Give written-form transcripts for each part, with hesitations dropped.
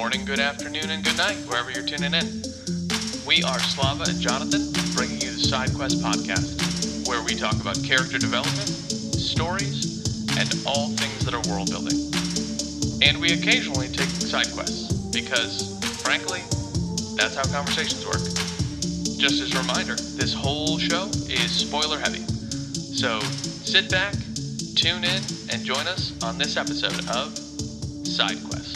morning, good afternoon, and good night, wherever you're tuning in. We are Slava and Jonathan, bringing you the Side Quest podcast, where we talk about character development, stories, and all things that are world building. And we occasionally take side quests, because, frankly, that's how conversations work. Just as a reminder, this whole show is spoiler heavy. So sit back, tune in, and join us on this episode of Side Quest.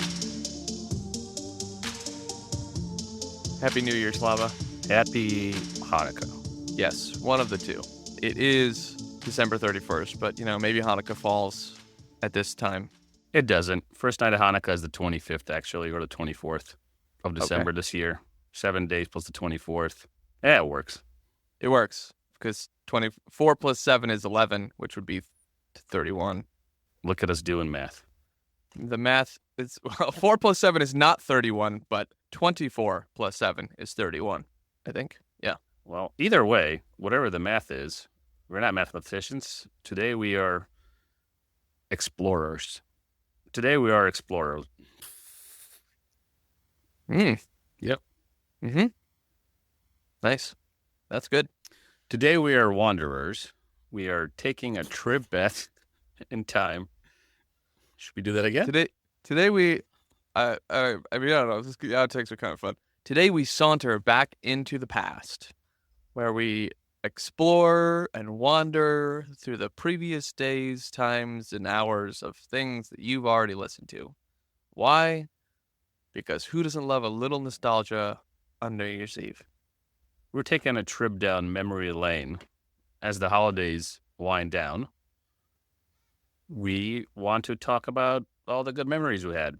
Happy New Year, Slava. Happy Hanukkah. Yes, one of the two. It is December 31st, but, maybe Hanukkah falls at this time. It doesn't. First night of Hanukkah is the 25th, actually, or the 24th of December this year. 7 days plus the 24th. Yeah, it works. It works, because 24 plus 7 is 11, which would be 31. Look at us doing math. The math is, 4 plus 7 is not 31, but 24 plus 7 is 31, I think. Yeah. Well, either way, whatever the math is, we're not mathematicians. Today we are explorers. Yep. Mm-hmm. Nice. That's good. Today we are wanderers. We are taking a trip back in time. Should we do that again? Today we, I don't know, the outtakes are kind of fun. Today we saunter back into the past, where we explore and wander through the previous days, times, and hours of things that you've already listened to. Why? Because who doesn't love a little nostalgia on New Year's Eve? We're taking a trip down memory lane as the holidays wind down. We want to talk about all the good memories we had.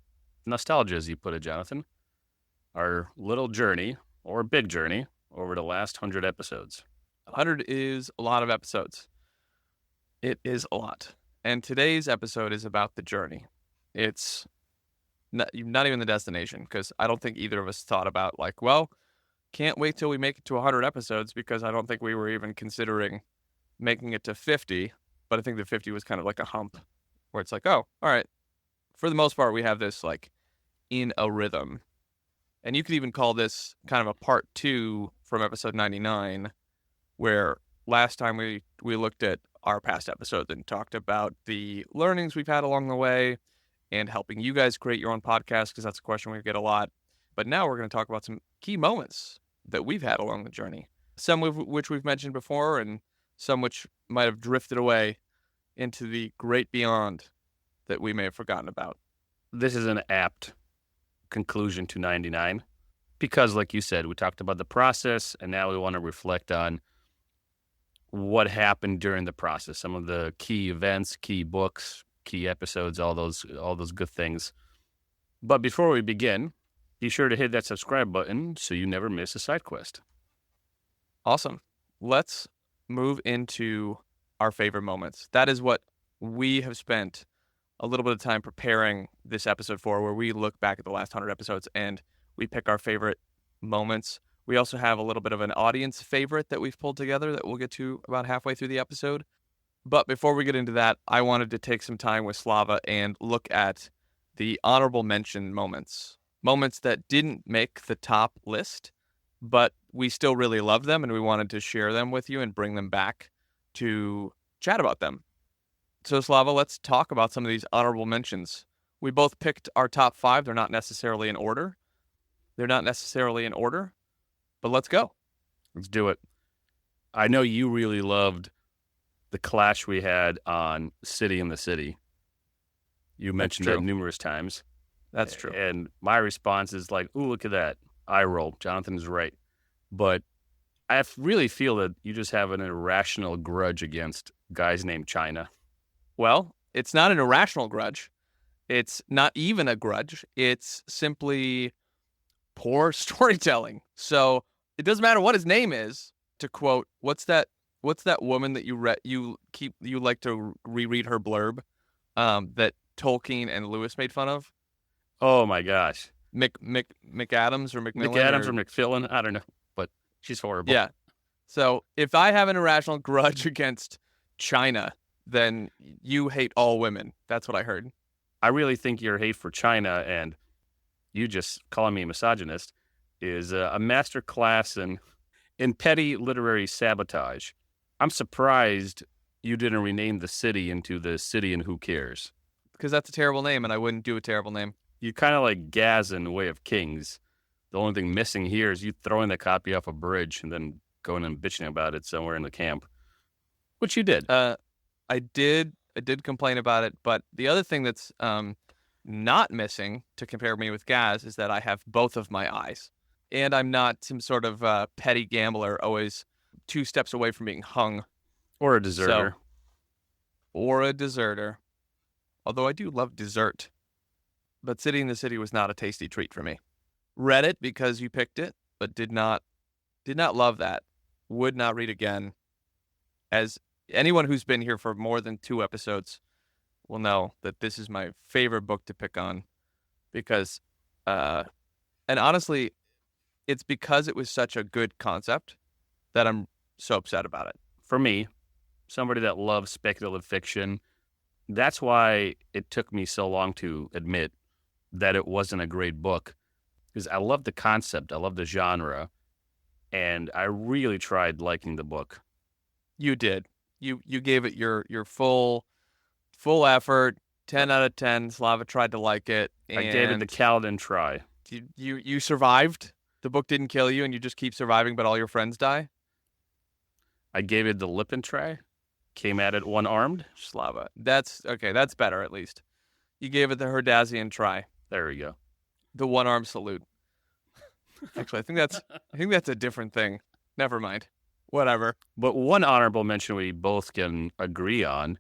Nostalgia, as you put it, Jonathan. Our little journey, or big journey, over the last 100 episodes. 100 is a lot of episodes. It is a lot. And today's episode is about the journey. It's not even the destination, because I don't think either of us thought about, can't wait till we make it to 100 episodes, because I don't think we were even considering making it to 50. But I think the 50 was kind of like a hump, where it's like, oh, all right. For the most part, we have this, in a rhythm. And you could even call this kind of a part 2 from episode 99, where last time we looked at our past episodes and talked about the learnings we've had along the way and helping you guys create your own podcast, because that's a question we get a lot. But now we're going to talk about some key moments that we've had along the journey, some of which we've mentioned before and some which might have drifted away into the great beyond that we may have forgotten about. This is an apt conclusion to 99 because, like you said, we talked about the process, and now we want to reflect on what happened during the process, some of the key events, key books, key episodes, all those good things. But before we begin, be sure to hit that subscribe button so you never miss a side quest. Awesome. Let's move into our favorite moments. That is what we have spent a little bit of time preparing this episode for, where we look back at the last 100 episodes and we pick our favorite moments. We also have a little bit of an audience favorite that we've pulled together that we'll get to about halfway through the episode. But before we get into that, I wanted to take some time with Slava and look at the honorable mention moments. Moments that didn't make the top list, but we still really love them, and we wanted to share them with you and bring them back to chat about them. So, Slava, let's talk about some of these honorable mentions. We both picked our top 5. They're not necessarily in order, but let's go. Let's do it. I know you really loved the clash we had on City in the City. You mentioned it numerous times. That's true. And my response is ooh, look at that. Eye roll. Jonathan is right. But I really feel that you just have an irrational grudge against guys named China. Well, it's not an irrational grudge. It's not even a grudge. It's simply poor storytelling. So it doesn't matter what his name is. To quote, what's that woman that you like to reread her blurb that Tolkien and Lewis made fun of? Oh my gosh. McAdams or McMillan? McAdams or McFillin? I don't know, but she's horrible. Yeah. So if I have an irrational grudge against China, then you hate all women. That's what I heard. I really think your hate for China and you just calling me a misogynist, is a master class in petty literary sabotage. I'm surprised you didn't rename the city into the city and who cares. Because that's a terrible name, and I wouldn't do a terrible name. You kind of like Gaz in Way of Kings. The only thing missing here is you throwing the copy off a bridge and then going and bitching about it somewhere in the camp, which you did. I did complain about it, but the other thing that's not missing to compare me with Gaz is that I have both of my eyes, and I'm not some sort of petty gambler, always 2 steps away from being hung. Or a deserter. Or a deserter. Although I do love dessert. But City in the City was not a tasty treat for me. Read it because you picked it, but did not love that. Would not read again. As anyone who's been here for more than 2 episodes will know that this is my favorite book to pick on. Because, and honestly, it's because it was such a good concept that I'm so upset about it. For me, somebody that loves speculative fiction, that's why it took me so long to admit that it wasn't a great book, because I love the concept, I love the genre, and I really tried liking the book. You did. You gave it your full effort. 10 out of 10. Slava tried to like it. I gave it the Kaladin try. You survived. The book didn't kill you, and you just keep surviving, but all your friends die. I gave it the Lippin try. Came at it one-armed. Slava. That's okay. That's better, at least. You gave it the Herdazian try. There we go. The one-arm salute. Actually, I think that's a different thing. Never mind. Whatever. But one honorable mention we both can agree on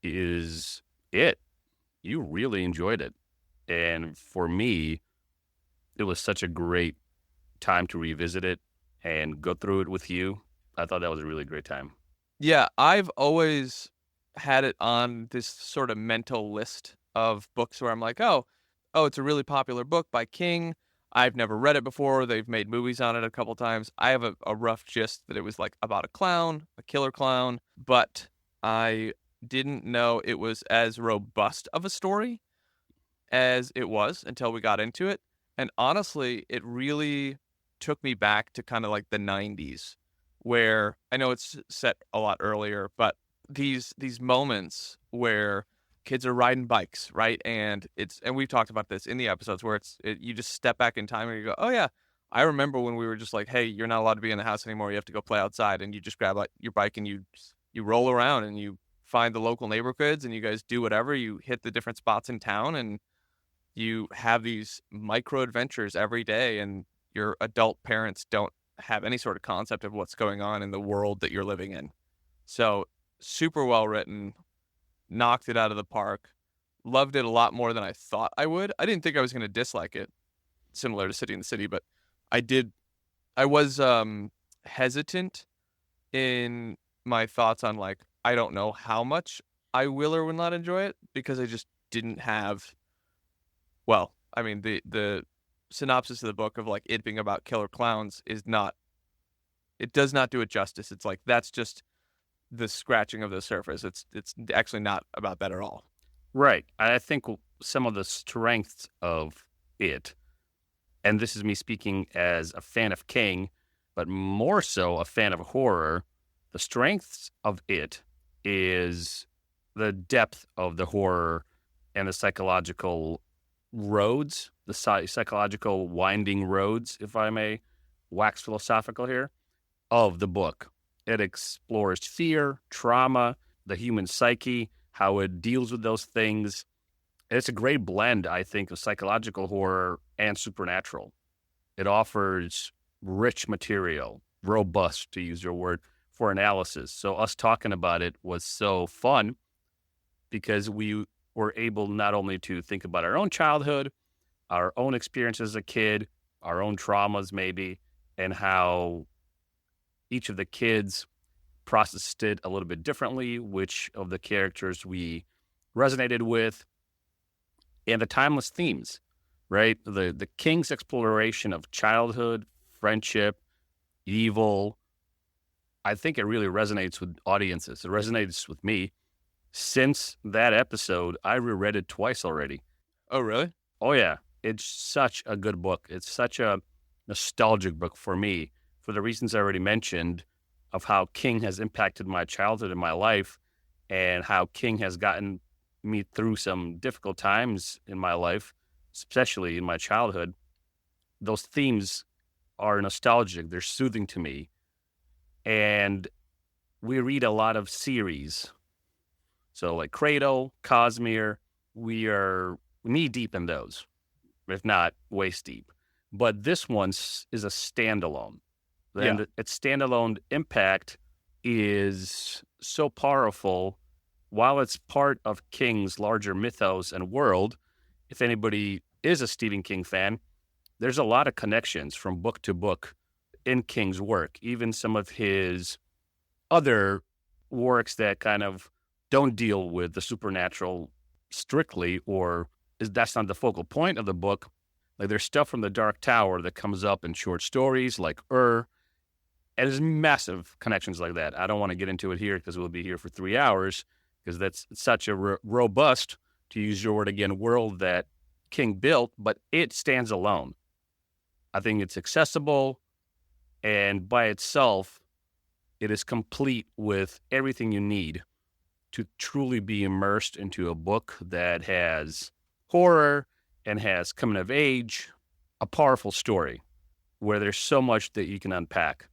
is it. You really enjoyed it. And for me, it was such a great time to revisit it and go through it with you. I thought that was a really great time. Yeah, I've always had it on this sort of mental list of books where I'm like, oh, it's a really popular book by King. I've never read it before. They've made movies on it a couple times. I have a rough gist that it was like about a clown, a killer clown, but I didn't know it was as robust of a story as it was until we got into it. And honestly, it really took me back to kind of like the 90s, where I know it's set a lot earlier, but these moments where kids are riding bikes, right? And we've talked about this in the episodes where you just step back in time and you go, oh yeah, I remember when we were just like, hey, you're not allowed to be in the house anymore. You have to go play outside, and you just grab like your bike and you roll around and you find the local neighborhoods and you guys do whatever. You hit the different spots in town and you have these micro adventures every day, and your adult parents don't have any sort of concept of what's going on in the world that you're living in. So super well written, knocked it out of the park, loved it a lot more than I thought I would. I didn't think I was going to dislike it, similar to City in the City, but I did. I was hesitant in my thoughts on like, I don't know how much I will or will not enjoy it, because I just didn't have, well, I mean, the synopsis of the book of like it being about killer clowns it does not do it justice. It's like, that's just the scratching of the surface. It's actually not about that at all. Right. I think some of the strengths of it, and this is me speaking as a fan of King, but more so a fan of horror, the strengths of it is the depth of the horror and the psychological roads, the psychological winding roads, if I may wax philosophical here, of the book. It explores fear, trauma, the human psyche, how it deals with those things. It's a great blend, I think, of psychological horror and supernatural. It offers rich material, robust, to use your word, for analysis. So us talking about it was so fun because we were able not only to think about our own childhood, our own experience as a kid, our own traumas maybe, and how each of the kids processed it a little bit differently, which of the characters we resonated with, and the timeless themes, right? The King's exploration of childhood, friendship, evil. I think it really resonates with audiences. It resonates with me. Since that episode, I reread it twice already. Oh, really? Oh, yeah. It's such a good book. It's such a nostalgic book for me, for the reasons I already mentioned, of how King has impacted my childhood and my life, and how King has gotten me through some difficult times in my life, especially in my childhood. Those themes are nostalgic. They're soothing to me. And we read a lot of series. So like Cradle, Cosmere, we are knee deep in those, if not waist deep. But this one is a standalone. And its standalone impact is so powerful. While it's part of King's larger mythos and world, if anybody is a Stephen King fan, there's a lot of connections from book to book in King's work. Even some of his other works that kind of don't deal with the supernatural strictly, or that's not the focal point of the book. Like there's stuff from the Dark Tower that comes up in short stories like and there's massive connections like that. I don't want to get into it here because we'll be here for 3 hours, because that's such a robust, to use your word again, world that King built, but it stands alone. I think it's accessible, and by itself, it is complete with everything you need to truly be immersed into a book that has horror and has coming of age, a powerful story where there's so much that you can unpack.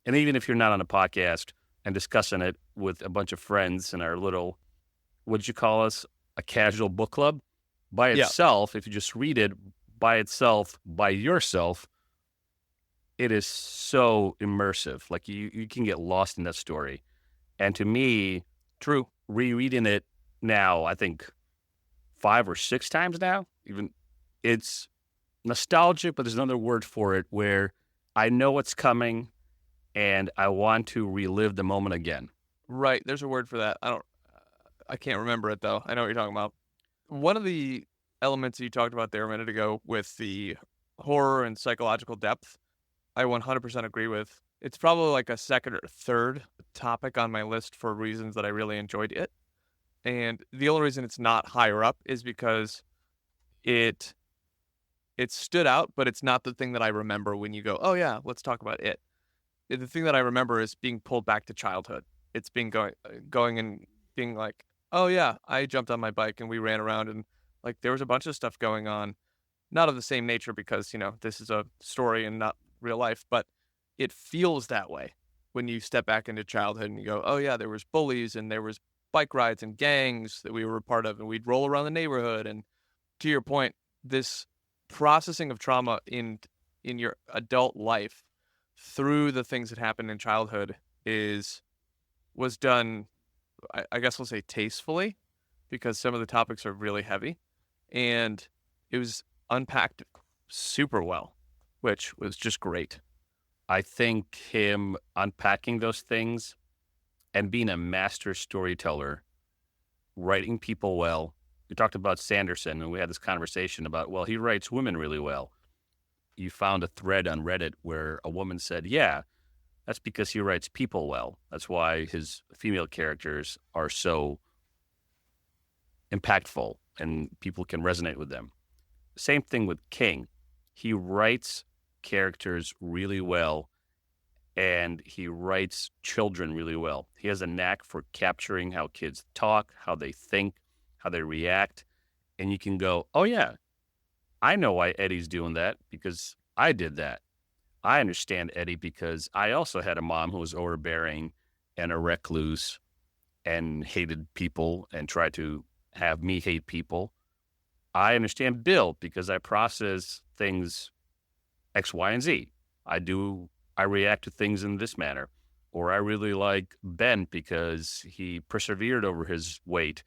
And even if you're not on a podcast and discussing it with a bunch of friends in our little, what'd you call us, a casual book club, by itself, if you just read it by itself, by yourself, it is so immersive. Like you can get lost in that story. And to me, True. Rereading it now, I think 5 or 6 times now, even, it's nostalgic, but there's another word for it where I know what's coming and I want to relive the moment again. Right. There's a word for that. I can't remember it though. I know what you're talking about. One of the elements you talked about there a minute ago with the horror and psychological depth, I 100% agree with. It's probably like a second or third topic on my list for reasons that I really enjoyed it. And the only reason it's not higher up is because it stood out, but it's not the thing that I remember when you go, oh yeah, let's talk about it. The thing that I remember is being pulled back to childhood. It's being going and being like, oh yeah, I jumped on my bike and we ran around and like there was a bunch of stuff going on, not of the same nature because, this is a story and not real life, but it feels that way when you step back into childhood and you go, oh yeah, there was bullies and there was bike rides and gangs that we were a part of and we'd roll around the neighborhood. And to your point, this processing of trauma in your adult life through the things that happened in childhood was done, I guess we'll say tastefully, because some of the topics are really heavy, and it was unpacked super well, which was just great. I think him unpacking those things and being a master storyteller, writing people well. We talked about Sanderson, and we had this conversation about, well, he writes women really well. You found a thread on Reddit where a woman said, yeah, that's because he writes people well. That's why his female characters are so impactful and people can resonate with them. Same thing with King. He writes characters really well, and he writes children really well. He has a knack for capturing how kids talk, how they think, how they react. And you can go, oh yeah, I know why Eddie's doing that because I did that. I understand Eddie because I also had a mom who was overbearing and a recluse and hated people and tried to have me hate people. I understand Bill because I process things X, Y, and Z. I react to things in this manner. Or I really like Ben because he persevered over his weight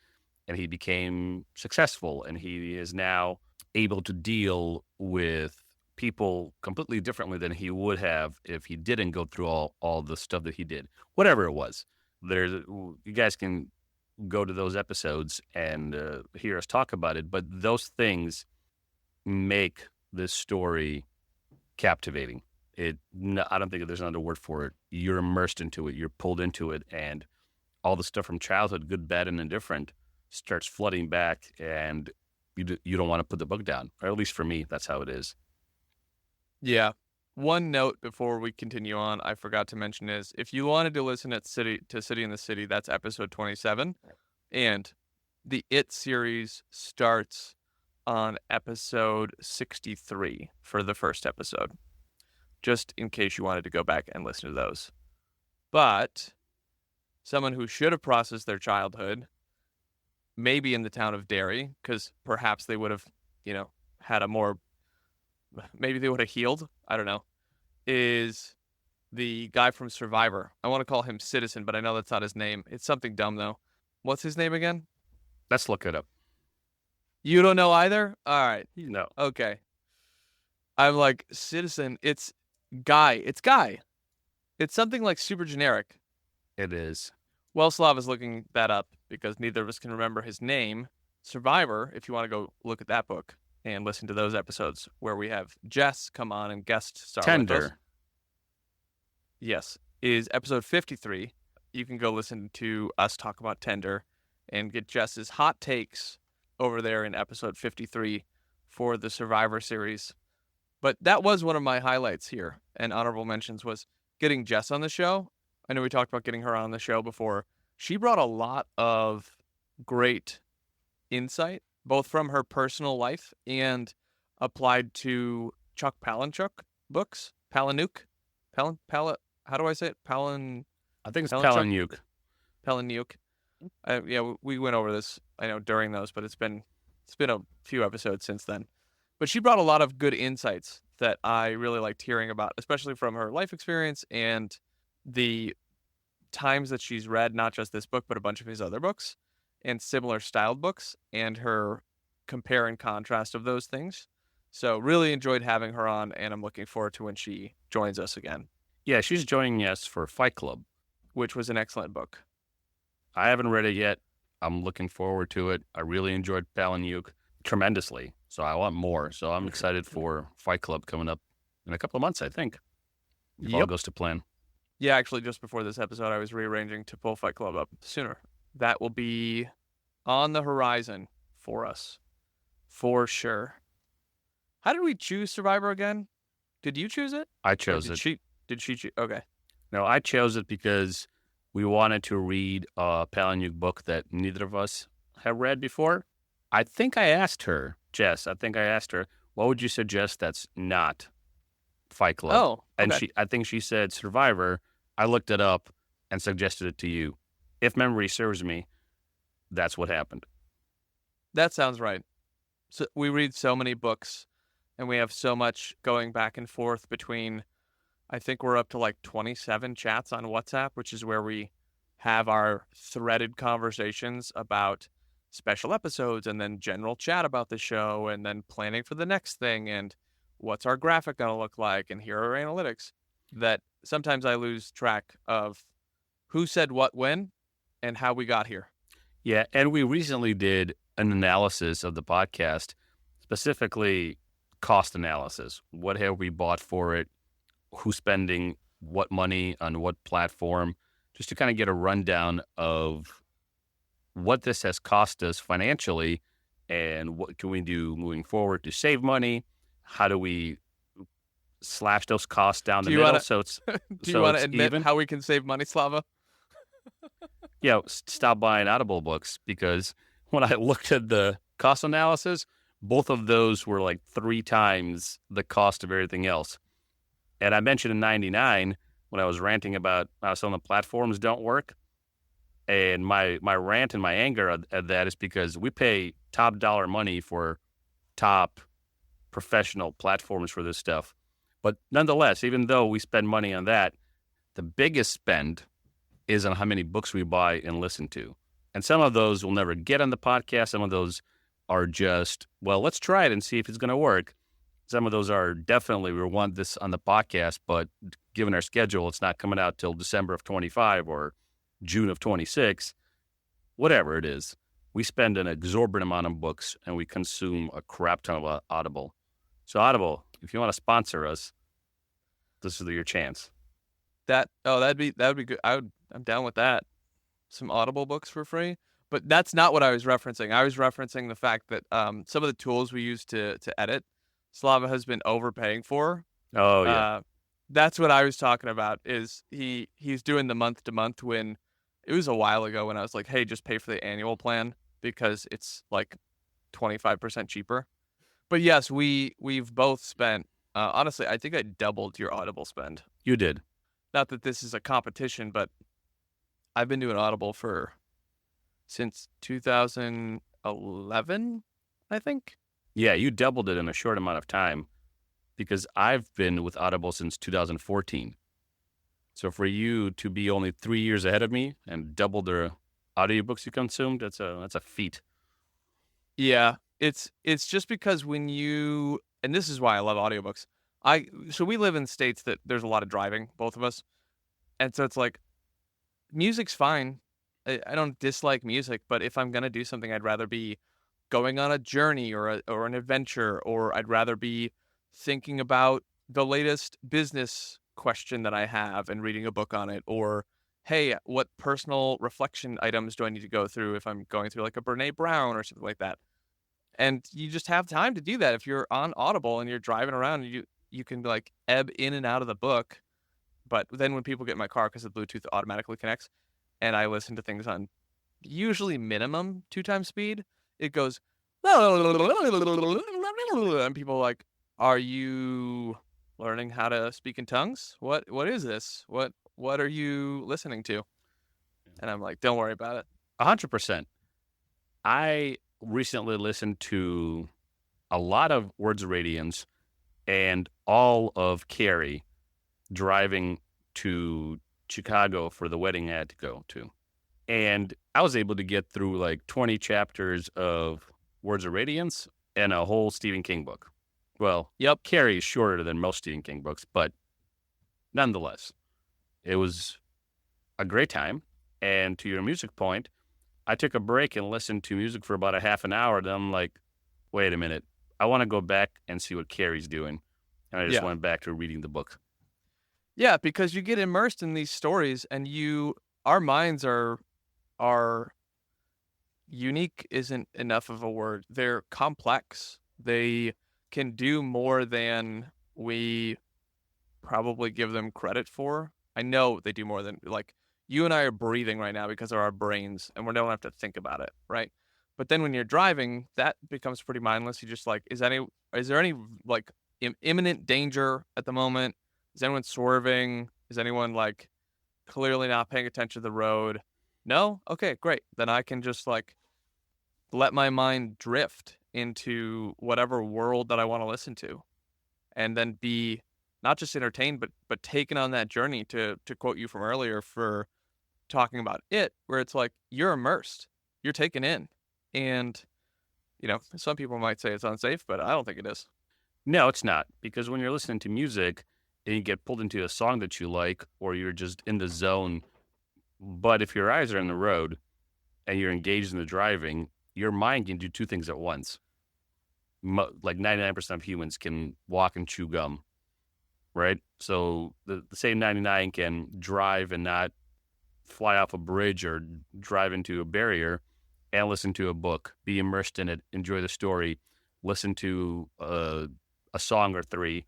and he became successful and he is now able to deal with people completely differently than he would have if he didn't go through all the stuff that he did. Whatever it was. You guys can go to those episodes and hear us talk about it, but those things make this story captivating. I don't think there's another word for it. You're immersed into it. You're pulled into it, and all the stuff from childhood, good, bad, and indifferent, starts flooding back, and you don't want to put the book down. Or at least for me, that's how it is. Yeah. One note before we continue on, I forgot to mention is if you wanted to listen to City in the City, that's episode 27. And the It series starts on episode 63 for the first episode, just in case you wanted to go back and listen to those. But someone who should have processed their childhood, maybe in the town of Derry, because perhaps they would have, had a more, maybe they would have healed, I don't know, is the guy from Survivor. I want to call him Citizen, but I know that's not his name. It's something dumb, though. What's his name again? Let's look it up. You don't know either? All right. No. Okay. I'm like, Citizen, it's Guy. It's Guy. It's something like super generic. It is. Well, Slav is looking that up because neither of us can remember his name. Survivor, if you want to go look at that book and listen to those episodes where we have Jess come on and guest star with us. Tender. Yes, is episode 53. You can go listen to us talk about Tender and get Jess's hot takes over there in episode 53 for the Survivor series. But that was one of my highlights here, and honorable mentions was getting Jess on the show. I know we talked about getting her on the show before. She brought a lot of great insight, both from her personal life and applied to Chuck Palahniuk books. Palahniuk? How do I say it? I think it's Palahniuk. Palahniuk. Yeah, we went over this, I know, during those, but it's been a few episodes since then. But she brought a lot of good insights that I really liked hearing about, especially from her life experience and the times that she's read, not just this book, but a bunch of his other books and similar styled books, and her compare and contrast of those things. So really enjoyed having her on, and I'm looking forward to when she joins us again. Yeah, she's joining us for Fight Club, which was an excellent book. I haven't read it yet. I'm looking forward to it. I really enjoyed Palahniuk tremendously, so I want more. So I'm excited for Fight Club coming up in a couple of months, I think, if all goes to plan. Yeah, actually, just before this episode, I was rearranging to pull Fight Club up sooner. That will be on the horizon for us, for sure. How did we choose Survivor again? Did you choose it? I chose it. Did she choose? Okay. No, I chose it because we wanted to read a Palahniuk book that neither of us have read before. I think I asked her, Jess, what would you suggest that's not Fight Club? Oh, okay. And I think she said Survivor. I looked it up and suggested it to you. If memory serves me, that's what happened. That sounds right. So we read so many books, and we have so much going back and forth between, I think we're up to like 27 chats on WhatsApp, which is where we have our threaded conversations about special episodes and then general chat about the show and then planning for the next thing and what's our graphic going to look like and here are our analytics, that sometimes I lose track of who said what when and how we got here. Yeah, and we recently did an analysis of the podcast, specifically cost analysis. What have we bought for it? Who's spending what money on what platform? Just to kind of get a rundown of what this has cost us financially and what can we do moving forward to save money? How do we slash those costs down the middle so it's do you want to admit even? How we can save money, Slava? Yeah, stop buying Audible books, because when I looked at the cost analysis, both of those were like 3 times the cost of everything else. And I mentioned in 99 when I was ranting about how some of the platforms don't work. And my rant and my anger at that is because we pay top dollar money for top professional platforms for this stuff. But nonetheless, even though we spend money on that, the biggest spend is on how many books we buy and listen to. And some of those will never get on the podcast. Some of those are just, well, let's try it and see if it's going to work. Some of those are definitely, we want this on the podcast, but given our schedule, it's not coming out till December of 25 or June of 26. Whatever it is, we spend an exorbitant amount on books and we consume a crap ton of Audible. So Audible, if you want to sponsor us, this is your chance. That'd be good. I'm down with that. Some Audible books for free. But that's not what I was referencing. I was referencing the fact that some of the tools we use to edit, Slava has been overpaying for. Oh yeah. That's what I was talking about. Is he's doing the month to month when it was a while ago when I was like, hey, just pay for the annual plan because it's like 25% cheaper. But yes, we've both spent. Honestly, I think I doubled your Audible spend. You did. Not that this is a competition, but I've been doing Audible since 2011, I think. Yeah, you doubled it in a short amount of time because I've been with Audible since 2014. So for you to be only 3 years ahead of me and double the audiobooks you consumed, that's a feat. Yeah, it's just because when you, and this is why I love audiobooks. So we live in states that there's a lot of driving, both of us. And so it's like music's fine. I don't dislike music, but if I'm going to do something, I'd rather be going on a journey or an adventure, or I'd rather be thinking about the latest business question that I have and reading a book on it, or hey, what personal reflection items do I need to go through if I'm going through like a Brene Brown or something like that. And you just have time to do that. If you're on Audible and you're driving around, you can like ebb in and out of the book. But then when people get in my car, because the Bluetooth automatically connects, and I listen to things on usually minimum 2 times speed, it goes, and people are like, are you learning how to speak in tongues? What is this? What are you listening to? And I'm like, don't worry about it. 100%. I recently listened to a lot of Words of Radiance and all of Carrie driving to Chicago for the wedding I had to go to. And I was able to get through like 20 chapters of Words of Radiance and a whole Stephen King book. Well, Yep. Carrie is shorter than most Stephen King books, but nonetheless, it was a great time. And to your music point, I took a break and listened to music for about a half an hour. Then I'm like, wait a minute. I want to go back and see what Carrie's doing. And I just went back to reading the book. Yeah, because you get immersed in these stories, and our minds are unique isn't enough of a word. They're complex. They can do more than we probably give them credit for. I know they do more than, like, you and I are breathing right now because of our brains, and we don't have to think about it, right? But then when you're driving, that becomes pretty mindless. You just like, is there any like imminent danger at the moment? Is anyone swerving? Is anyone like clearly not paying attention to the road? No? Okay, great. Then I can just like let my mind drift into whatever world that I want to listen to, and then be not just entertained, but taken on that journey, to quote you from earlier for talking about it, where it's like you're immersed, you're taken in. And, some people might say it's unsafe, but I don't think it is. No, it's not. Because when you're listening to music and you get pulled into a song that you like, or you're just in the zone, but if your eyes are on the road and you're engaged in the driving, your mind can do two things at once. Like 99% of humans can walk and chew gum, right? So the same 99 can drive and not fly off a bridge or drive into a barrier and listen to a book, be immersed in it, enjoy the story, listen to a song or three,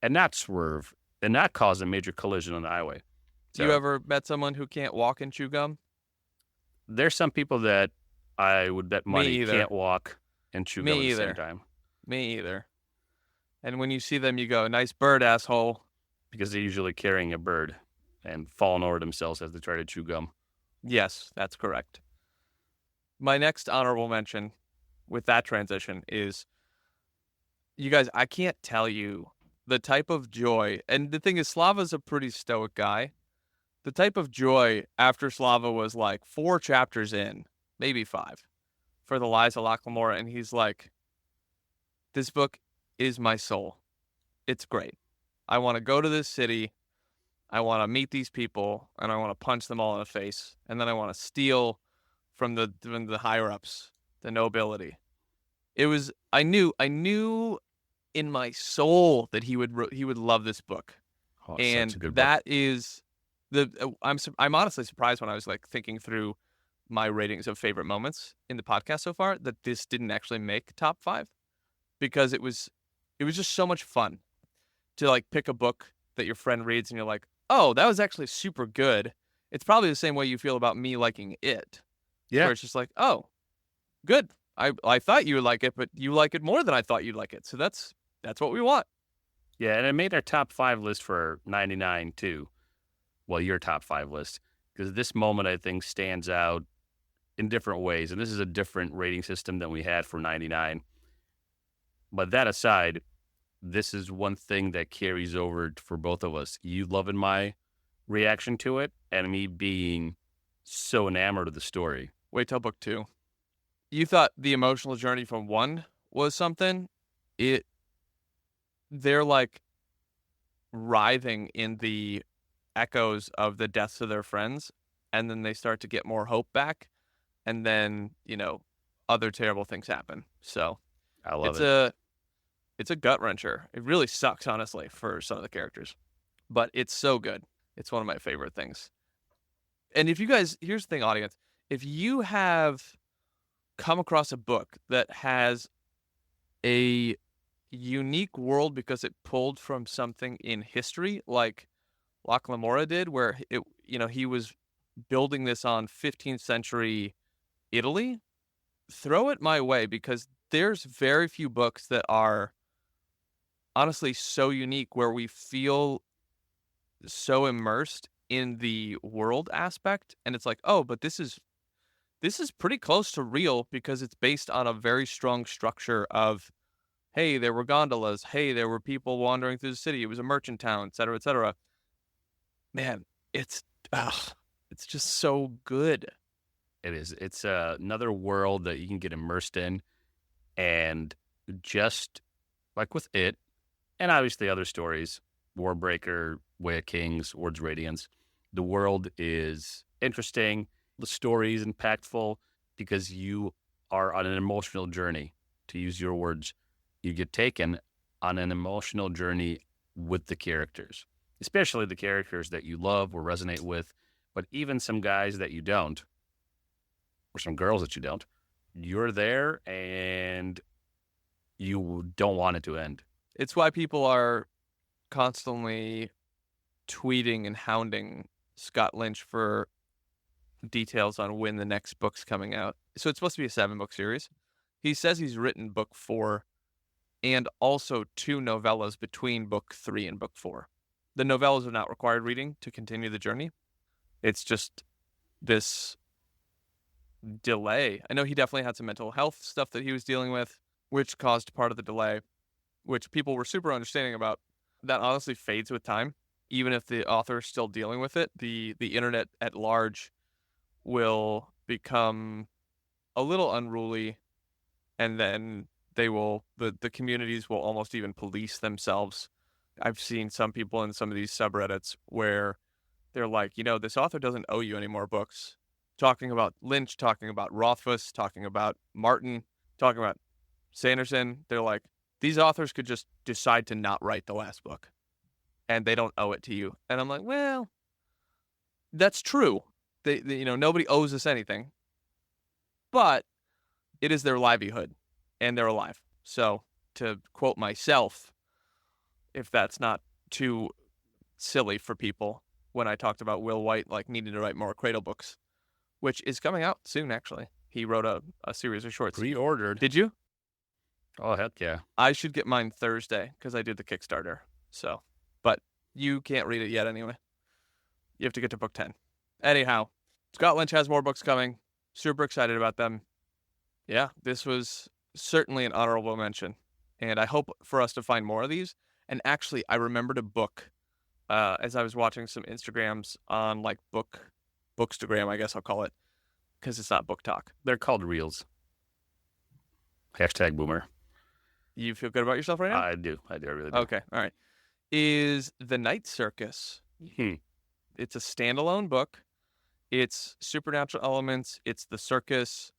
and not swerve and not cause a major collision on the highway. So, you ever met someone who can't walk and chew gum? There's some people that I would bet money can't walk and chew gum at the same time. Me either. And when you see them, you go, nice bird, asshole. Because they're usually carrying a bird and falling over themselves as they try to chew gum. Yes, that's correct. My next honorable mention with that transition is, you guys, I can't tell you the type of joy. And the thing is, Slava's a pretty stoic guy. The type of joy after Slava was like 4 chapters in, maybe 5, for the Lies of Locke, Lamora, and he's like, this book is my soul. It's great. I want to go to this city. I want to meet these people, and I want to punch them all in the face. And then I want to steal from the higher-ups, the nobility. It was, I knew in my soul that he would love this book. Oh, and such a good that book. is I'm honestly surprised when I was like thinking through my ratings of favorite moments in the podcast so far that this didn't actually make top 5 because it was just so much fun to like pick a book that your friend reads and you're like, oh, that was actually super good. It's probably the same way you feel about me liking it. Yeah. Where it's just like, oh, good. I thought you would like it, but you like it more than I thought you'd like it. So that's what we want. Yeah, and it made our top 5 list for 99 too. Well, your top 5 list. Because this moment, I think, stands out in different ways. And this is a different rating system than we had for 99. But that aside, this is one thing that carries over for both of us. You loving my reaction to it and me being so enamored of the story. Wait till book 2. You thought the emotional journey from 1 was something. They're like writhing in the echoes of the deaths of their friends, and then they start to get more hope back, and then, other terrible things happen. So I love it. It's a gut wrencher. It really sucks, honestly, for some of the characters, but it's so good. It's one of my favorite things. And if you guys, here's the thing, audience, if you have come across a book that has a unique world because it pulled from something in history, like Locke Lamora did, where he was building this on 15th century Italy, throw it my way, because there's very few books that are honestly so unique where we feel so immersed in the world aspect, and it's like, oh, but this is pretty close to real because it's based on a very strong structure of, hey, there were gondolas, hey, there were people wandering through the city, it was a merchant town, et cetera, et cetera. Man, it's just so good. It is. It's another world that you can get immersed in, and just like with it, and obviously other stories, Warbreaker, Way of Kings, Words Radiance, the world is interesting. The story is impactful because you are on an emotional journey. To use your words, you get taken on an emotional journey with the characters, especially the characters that you love or resonate with, but even some guys that you don't, or some girls that you don't. You're there and you don't want it to end. It's why people are constantly tweeting and hounding Scott Lynch for details on when the next book's coming out. So it's supposed to be a 7-book series. He says he's written book 4 and also 2 novellas between book 3 and book 4. The novellas are not required reading to continue the journey. It's just this delay. I know he definitely had some mental health stuff that he was dealing with, which caused part of the delay, which people were super understanding about. That honestly fades with time. Even if the author is still dealing with it, the internet at large will become a little unruly, and then the communities will almost even police themselves. I've seen some people in some of these subreddits where they're like, this author doesn't owe you any more books. Talking about Lynch, talking about Rothfuss, talking about Martin, talking about Sanderson. They're like, these authors could just decide to not write the last book, and they don't owe it to you. And I'm like, well, that's true. They nobody owes us anything, but it is their livelihood, and they're alive. So, to quote myself, if that's not too silly for people, when I talked about Will White like needing to write more Cradle books, which is coming out soon, actually. He wrote a series of shorts. Pre-ordered. Did you? Oh, heck yeah. I should get mine Thursday because I did the Kickstarter. So, but you can't read it yet anyway. You have to get to book 10. Anyhow, Scott Lynch has more books coming. Super excited about them. Yeah, this was certainly an honorable mention. And I hope for us to find more of these. And actually, I remembered a book as I was watching some Instagrams on like Bookstagram, I guess I'll call it, because it's not Book Talk. They're called Reels. # boomer. You feel good about yourself right now? I do. I really do. Okay, all right. Is The Night Circus. It's a standalone book. It's supernatural elements. It's the circus.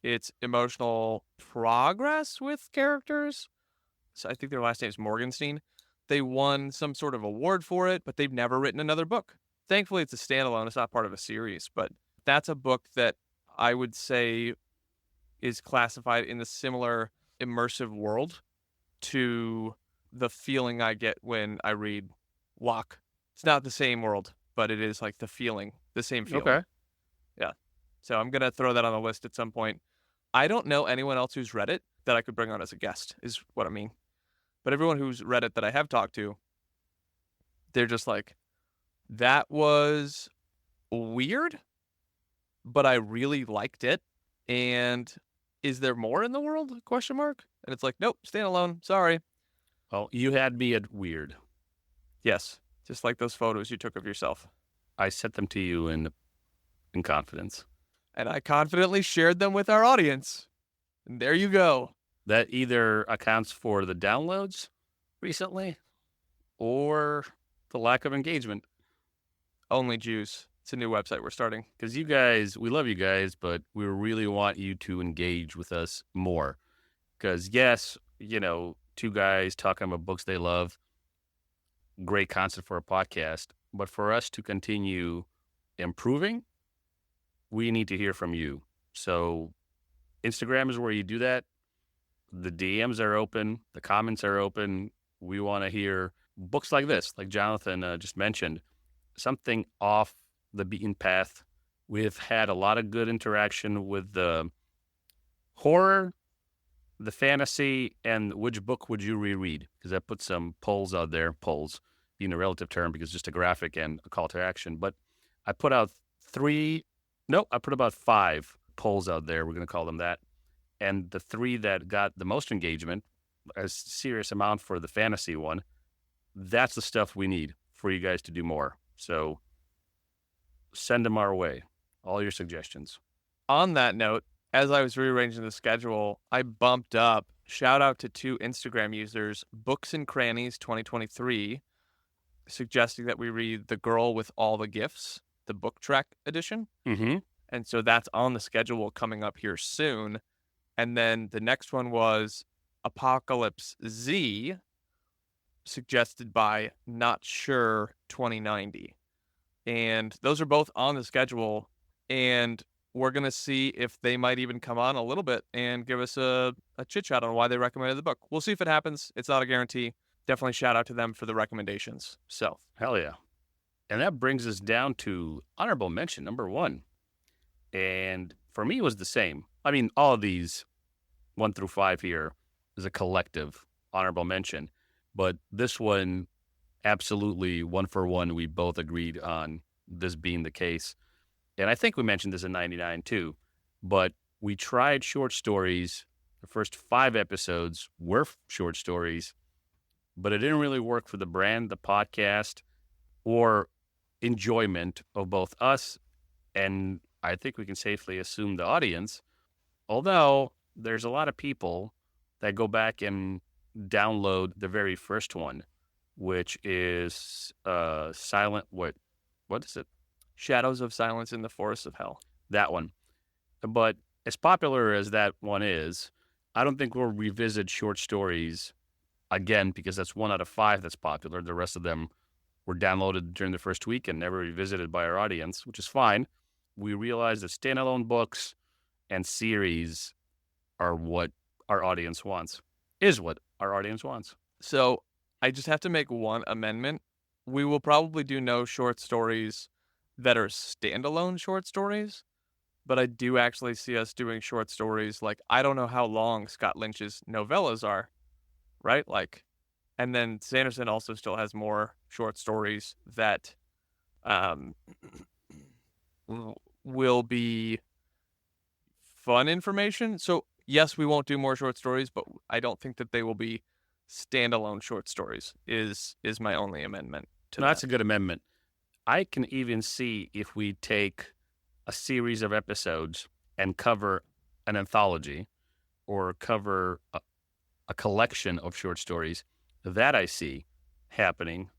It's emotional progress with characters. So I think their last name is Morgenstein. They won some sort of award for it, but they've never written another book. Thankfully, it's a standalone. It's not part of a series, but that's a book that I would say is classified in the similar immersive world to the feeling I get when I read Locke. It's not the same world, but it is like the feeling, the same feeling. Okay. Yeah. So I'm going to throw that on the list at some point. I don't know anyone else who's read it that I could bring on as a guest, is what I mean. But everyone who's read it that I have talked to, they're just like, that was weird, but I really liked it. And is there more in the world? Question mark. And it's like, nope, standalone. Sorry. Well, you had me at weird. Yes, just like those photos you took of yourself. I sent them to you in confidence. And I confidently shared them with our audience. And there you go. That either accounts for the downloads recently or the lack of engagement. Only Jews. It's a new website we're starting. Because you guys, we love you guys, but we really want you to engage with us more. Because, yes, two guys talking about books they love, great concept for a podcast. But for us to continue improving, we need to hear from you. So Instagram is where you do that. The DMs are open. The comments are open. We want to hear books like this, like Jonathan just mentioned, something off the beaten path. We've had a lot of good interaction with the horror, the fantasy, and which book would you reread? Because I put some polls out there, polls being a relative term because just a graphic and a call to action. But I put out I put about 5 polls out there. We're going to call them that. And the 3 that got the most engagement, a serious amount for the fantasy one, that's the stuff we need for you guys to do more. So send them our way, all your suggestions. On that note, as I was rearranging the schedule, I bumped up, shout out to 2 Instagram users, Books and Crannies 2023, suggesting that we read The Girl with All the Gifts, the book track edition. Mm-hmm. And so that's on the schedule coming up here soon. And then the next one was Apocalypse Z, suggested by Not Sure 2090. And those are both on the schedule. And we're going to see if they might even come on a little bit and give us a chit chat on why they recommended the book. We'll see if it happens. It's not a guarantee. Definitely shout out to them for the recommendations. So, hell yeah. And that brings us down to honorable mention number 1. And for me, it was the same. I mean, all of these 1 through 5 here is a collective honorable mention. But this one, absolutely 1 for 1, we both agreed on this being the case. And I think we mentioned this in 99 too. But we tried short stories. The first 5 episodes were short stories. But it didn't really work for the brand, the podcast, or enjoyment of both us and I think we can safely assume the audience. Although there's a lot of people that go back and download the very first one, which is Silent. What is it? Shadows of Silence in the Forest of Hell. That one. But as popular as that one is, I don't think we'll revisit short stories again because that's 1 out of 5 that's popular. The rest of them were downloaded during the first week and never revisited by our audience, which is fine. We realize that standalone books and series are what our audience wants, So I just have to make one amendment. We will probably do no short stories that are standalone short stories, but I do actually see us doing short stories. Like, I don't know how long Scott Lynch's novellas are, right? Like, and then Sanderson also still has more short stories that will be fun information. So yes, we won't do more short stories, but I don't think that they will be standalone short stories is my only amendment to that. That's a good amendment. I can even see if we take a series of episodes and cover an anthology or cover a collection of short stories, that I see happening.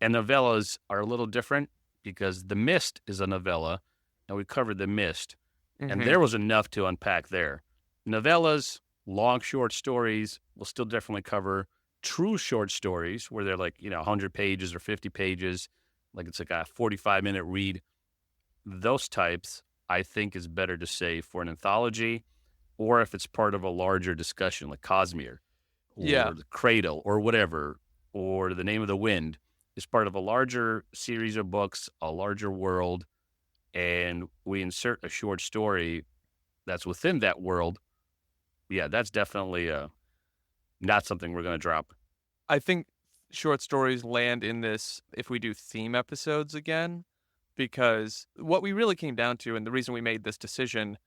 And novellas are a little different because The Mist is a novella, and we covered The Mist, and there was enough to unpack there. Novellas, long short stories, we'll still definitely cover. True short stories, where they're like, 100 pages or 50 pages, like it's like a 45-minute read. Those types, I think is better to say for an anthology, or if it's part of a larger discussion like Cosmere Yeah. or The Cradle or whatever, or The Name of the Wind, is part of a larger series of books, a larger world, and we insert a short story that's within that world. Yeah, that's definitely not something we're going to drop. I think short stories land in this if we do theme episodes again, because what we really came down to, and the reason we made this decision,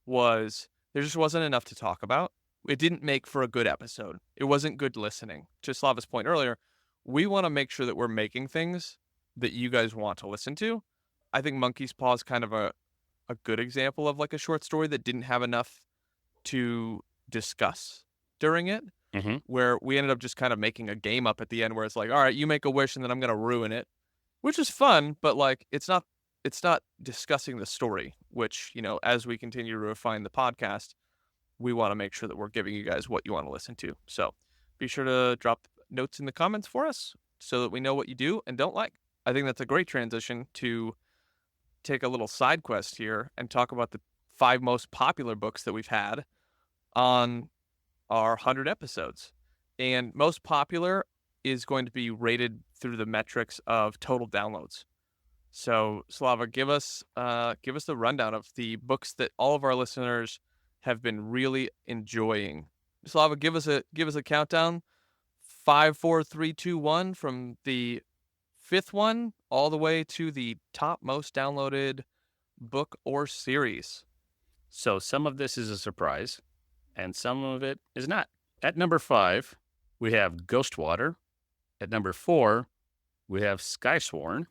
was there just wasn't enough to talk about. It didn't make for a good episode. It wasn't good listening. To Slava's point earlier, we want to make sure that we're making things that you guys want to listen to. I think Monkey's Paw is kind of a good example of like a short story that didn't have enough to discuss during it, where we ended up just kind of making a game up at the end where it's like, all right, you make a wish and then I'm going to ruin it, which is fun, but like it's not discussing the story, which, as we continue to refine the podcast, we want to make sure that we're giving you guys what you want to listen to. So be sure to drop notes in the comments for us so that we know what you do and don't like. I think that's a great transition to take a little side quest here and talk about the 5 most popular books that we've had on our 100 episodes. And most popular is going to be rated through the metrics of total downloads. So Slava, give us the rundown of the books that all of our listeners have been really enjoying. Slava, give us a countdown. 5, 4, 3, 2, 1 from the 5th one all the way to the top most downloaded book or series. So some of this is a surprise, and some of it is not. At number 5, we have Ghostwater. At number 4, we have Skysworn.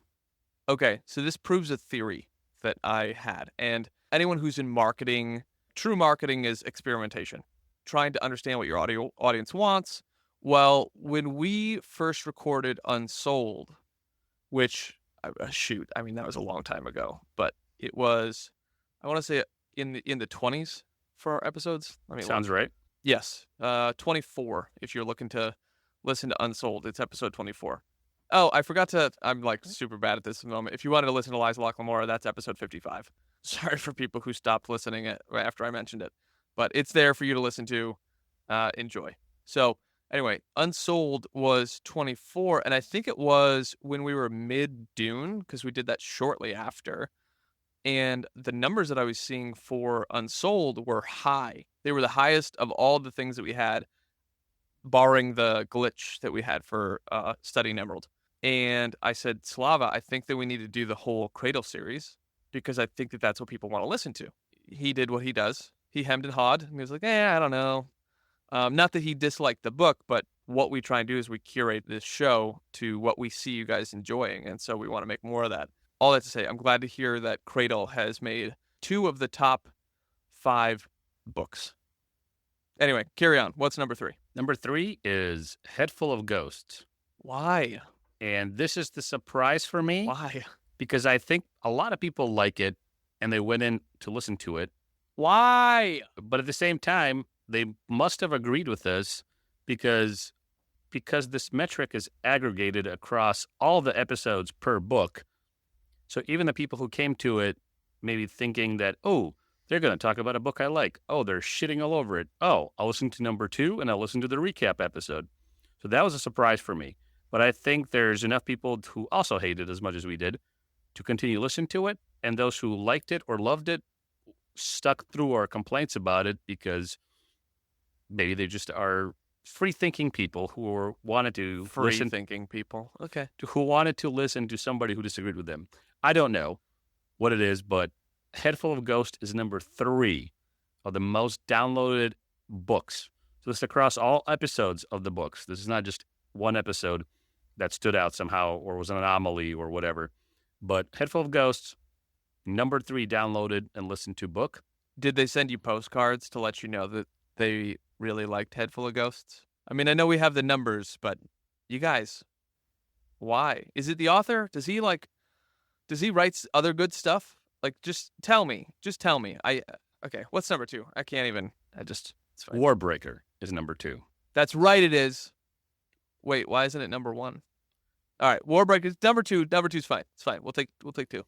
Okay, so this proves a theory that I had. And anyone who's in marketing, true marketing is experimentation, trying to understand what your audience wants. Well, when we first recorded Unsold, which, that was a long time ago, but it was, I want to say in the 20s for our episodes. Sounds right. Yes, 24. If you're looking to listen to Unsold, it's episode 24. Oh, I forgot to, I'm like super bad at this moment. If you wanted to listen to Liza Locke Lamora, that's episode 55. Sorry for people who stopped listening after I mentioned it, but it's there for you to listen to. Enjoy. So anyway, Unsold was 24, and I think it was when we were mid-Dune, because we did that shortly after. And the numbers that I was seeing for Unsold were high. They were the highest of all the things that we had, barring the glitch that we had for Studying Emerald. And I said, Slava, I think that we need to do the whole Cradle series because I think that that's what people want to listen to. He did what he does. He hemmed and hawed, and he was like, I don't know. Not that he disliked the book, but what we try and do is we curate this show to what we see you guys enjoying, and so we want to make more of that. All that to say, I'm glad to hear that Cradle has made 2 of the top 5 books. Anyway, carry on. What's number 3? Number 3 is Head Full of Ghosts. Why? And this is the surprise for me. Why? Because I think a lot of people like it, and they went in to listen to it. Why? But at the same time, they must have agreed with us because this metric is aggregated across all the episodes per book. So even the people who came to it maybe thinking that, oh, they're going to talk about a book I like. Oh, they're shitting all over it. Oh, I'll listen to number 2 and I'll listen to the recap episode. So that was a surprise for me. But I think there's enough people who also hate it as much as we did to continue listening to it. And those who liked it or loved it stuck through our complaints about it because maybe they just are free-thinking people who wanted to Free-thinking people. Okay. Who wanted to listen to somebody who disagreed with them. I don't know what it is, but Head Full of Ghosts is number 3 of the most downloaded books. So this is across all episodes of the books. This is not just one episode that stood out somehow or was an anomaly or whatever. But Head Full of Ghosts, number 3 downloaded and listened to book. Did they send you postcards to let you know that they really liked Head Full of Ghosts? I mean, I know we have the numbers, but you guys, why? Is it the author? Does he write other good stuff? Like, just tell me. Just tell me. Okay, what's number 2? I can't even. It's fine. Warbreaker is number 2. That's right, it is. Wait, why isn't it number 1? All right, Warbreaker is number 2. Number 2's fine. It's fine. We'll take 2.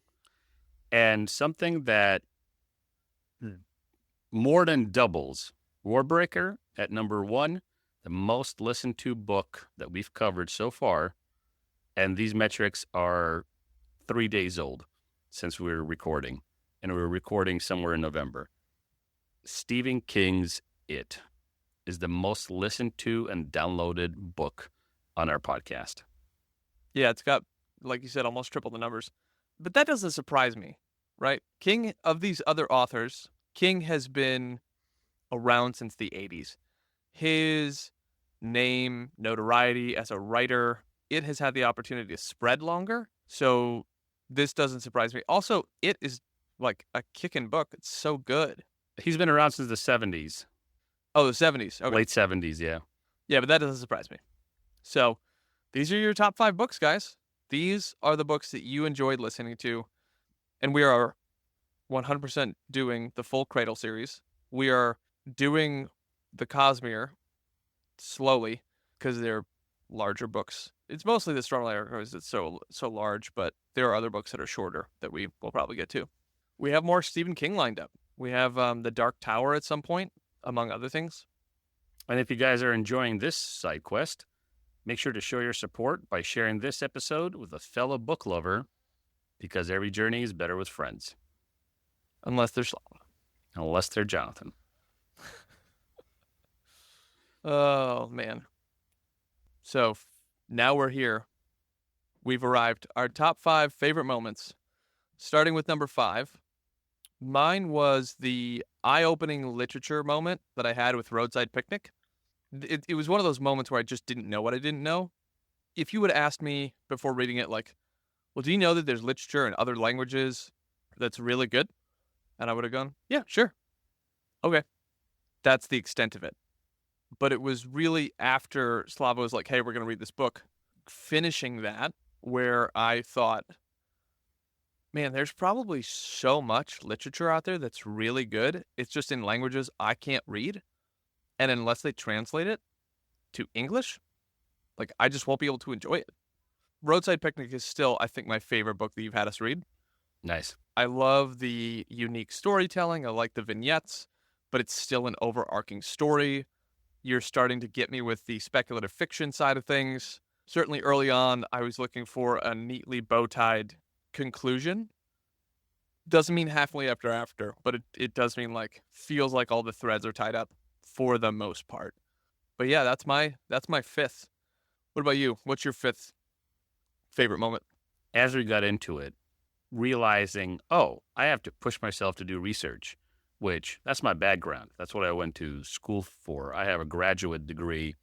And something that more than doubles. Warbreaker at number 1, the most listened to book that we've covered so far. And these metrics are 3 days old since we were recording. And we were recording somewhere in November. Stephen King's It is the most listened to and downloaded book on our podcast. Yeah, it's got, like you said, almost triple the numbers. But that doesn't surprise me, right? King, of these other authors, King has been around since the 80s. His name, notoriety as a writer, it has had the opportunity to spread longer. So this doesn't surprise me. Also, it is like a kicking book. It's so good. He's been around since the 70s. Oh, the 70s. Okay. Late 70s, yeah. Yeah, but that doesn't surprise me. So these are your top 5 books, guys. These are the books that you enjoyed listening to. And we are 100% doing the full Cradle series. We are doing the Cosmere slowly because they're larger books. It's mostly the Stormlight because it's so large, but there are other books that are shorter that we will probably get to. We have more Stephen King lined up. We have The Dark Tower at some point, among other things. And if you guys are enjoying this side quest, make sure to show your support by sharing this episode with a fellow book lover, because every journey is better with friends. Unless they're Slava. Unless they're Jonathan. Oh, man. So now we're here. We've arrived. Our top 5 favorite moments. Starting with number 5. Mine was the eye-opening literature moment that I had with Roadside Picnic. It was one of those moments where I just didn't know what I didn't know. If you would ask me before reading it, like, well, do you know that there's literature in other languages that's really good? And I would have gone, yeah, sure. Okay. That's the extent of it. But it was really after Slava was like, hey, we're going to read this book, finishing that, where I thought, man, there's probably so much literature out there that's really good. It's just in languages I can't read. And unless they translate it to English, like, I just won't be able to enjoy it. Roadside Picnic is still, I think, my favorite book that you've had us read. Nice. I love the unique storytelling. I like the vignettes, but it's still an overarching story. You're starting to get me with the speculative fiction side of things. Certainly early on, I was looking for a neatly bow-tied conclusion. Doesn't mean halfway after, but it does mean, like, feels like all the threads are tied up for the most part. But yeah, that's my 5th. What about you? What's your 5th favorite moment? As we got into it, realizing, oh, I have to push myself to do research, which that's my background. That's what I went to school for. I have a graduate degree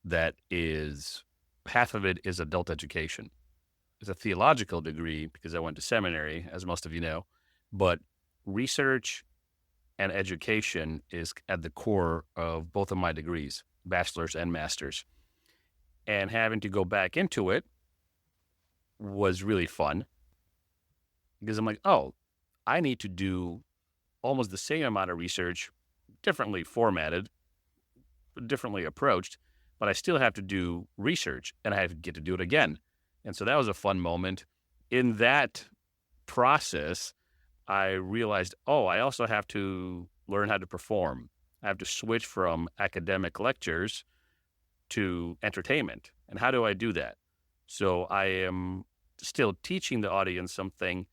that is, half of it is adult education. It's a theological degree because I went to seminary, as most of you know, but research and education is at the core of both of my degrees, bachelor's and master's. And having to go back into it was really fun because I'm like, oh, I need to do almost the same amount of research, differently formatted, differently approached, but I still have to do research and I get to do it again. And so that was a fun moment. In that process, I realized, oh, I also have to learn how to perform. I have to switch from academic lectures to entertainment. And how do I do that? So I am still teaching the audience something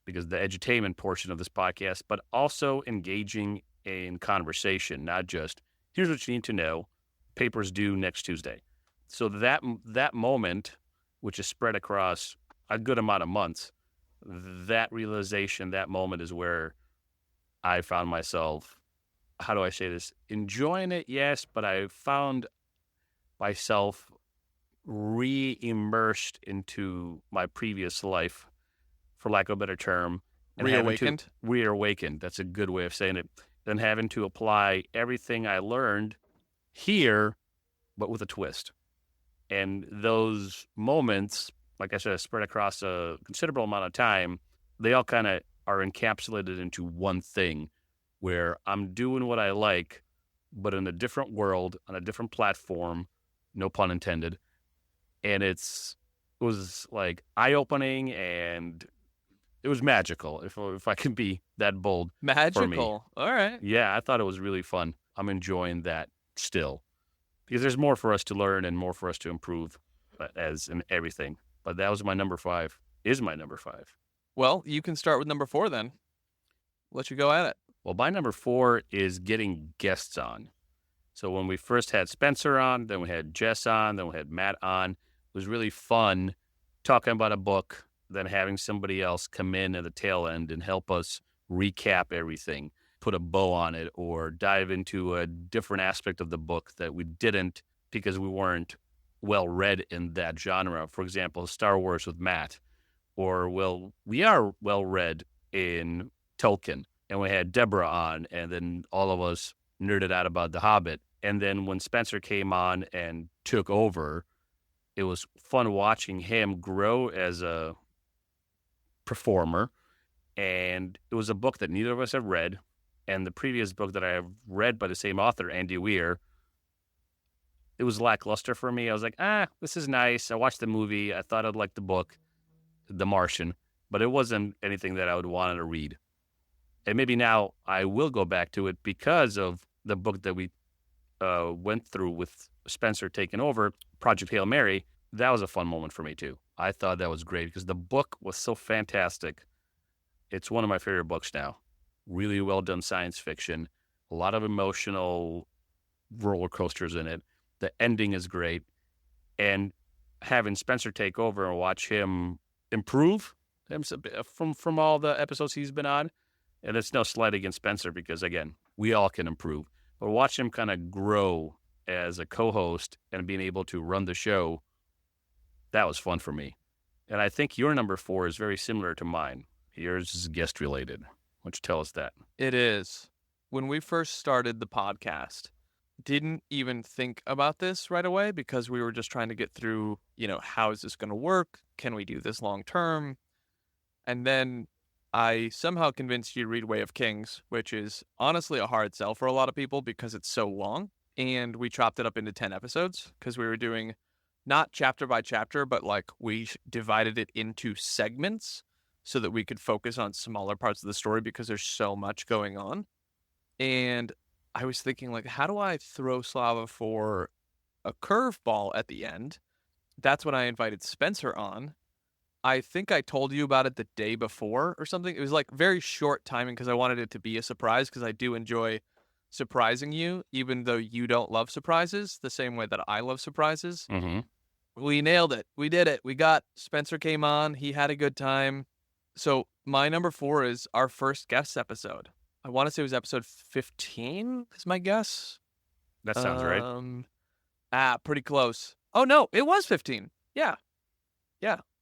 because the edutainment portion of this podcast, but also engaging in conversation, not just, here's what you need to know, papers due next Tuesday. So that moment, which is spread across a good amount of months, that realization, that moment is where I found myself, how do I say this, enjoying it, yes, but I found myself re-immersed into my previous life, for lack of a better term. And reawakened. That's a good way of saying it. Then having to apply everything I learned here, but with a twist. And those moments, like I said, spread across a considerable amount of time, they all kind of are encapsulated into one thing where I'm doing what I like, but in a different world, on a different platform, no pun intended. And it was like eye-opening and It was magical, if I can be that bold for me. Magical. All right. Yeah, I thought it was really fun. I'm enjoying that still because there's more for us to learn and more for us to improve, as in everything. But that was my number 5. Is my number 5. Well, you can start with number 4 then. Let you go at it. Well, my number 4 is getting guests on. So when we first had Spencer on, then we had Jess on, then we had Matt on. It was really fun talking about a book, then having somebody else come in at the tail end and help us recap everything, put a bow on it, or dive into a different aspect of the book that we didn't because we weren't well read in that genre. For example, Star Wars with Matt, or we are well read in Tolkien, and we had Deborah on, and then all of us nerded out about The Hobbit. And then when Spencer came on and took over, it was fun watching him grow as a performer. And it was a book that neither of us have read. And the previous book that I have read by the same author, Andy Weir, it was lackluster for me. I was like, this is nice. I watched the movie. I thought I'd like the book, The Martian, but it wasn't anything that I would want to read. And maybe now I will go back to it because of the book that we went through with Spencer taking over, Project Hail Mary. That was a fun moment for me too. I thought that was great because the book was so fantastic. It's one of my favorite books now. Really well done science fiction. A lot of emotional roller coasters in it. The ending is great. And having Spencer take over and watch him improve from all the episodes he's been on. And it's no slight against Spencer because, again, we all can improve. But watch him kind of grow as a co-host and being able to run the show, that was fun for me. And I think your number 4 is very similar to mine. Yours is guest related. Why don't you tell us that? It is. When we first started the podcast, didn't even think about this right away because we were just trying to get through, how is this going to work? Can we do this long term? And then I somehow convinced you to read Way of Kings, which is honestly a hard sell for a lot of people because it's so long. And we chopped it up into 10 episodes because we were doing not chapter by chapter, but we divided it into segments so that we could focus on smaller parts of the story because there's so much going on. And I was thinking, how do I throw Slava for a curveball at the end? That's when I invited Spencer on. I think I told you about it the day before or something. It was very short timing because I wanted it to be a surprise because I do enjoy surprising you, even though you don't love surprises the same way that I love surprises. Mm-hmm. We nailed it. We did it. Spencer came on. He had a good time. So my number 4 is our first guest episode. I want to say it was episode 15 is my guess. That sounds right. Pretty close. Oh, no, it was 15. Yeah.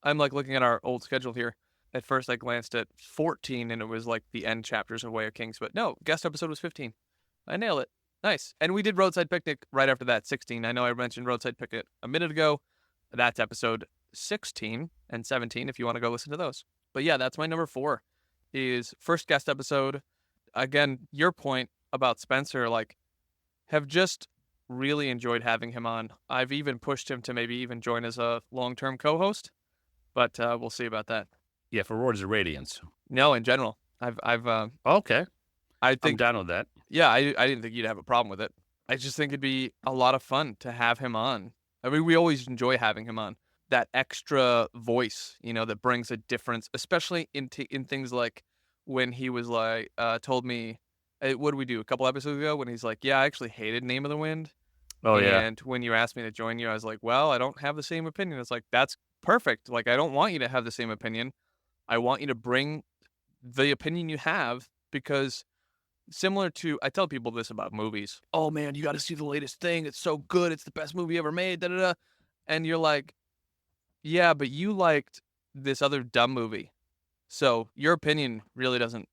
I'm looking at our old schedule here. At first, I glanced at 14, and it was the end chapters of Way of Kings. But no, guest episode was 15. I nailed it. Nice. And we did Roadside Picnic right after that, 16. I know I mentioned Roadside Picnic a minute ago. That's episode 16 and 17 if you want to go listen to those. But yeah, that's my number 4 is first guest episode. Again, your point about Spencer, have just really enjoyed having him on. I've even pushed him to maybe even join as a long-term co-host. But we'll see about that. Yeah, for Words of Radiance. No, in general. Okay. I think I'm down with that. Yeah, I didn't think you'd have a problem with it. I just think it'd be a lot of fun to have him on. I mean, we always enjoy having him on. That extra voice, that brings a difference, especially in things like when he was told me, what did we do a couple episodes ago when he's yeah, I actually hated Name of the Wind. Oh, yeah. And when you asked me to join you, I was well, I don't have the same opinion. It's that's perfect. I don't want you to have the same opinion. I want you to bring the opinion you have because similar to, I tell people this about movies. Oh man, you got to see the latest thing. It's so good. It's the best movie ever made. Da da da. And you're yeah, but you liked this other dumb movie. So your opinion really doesn't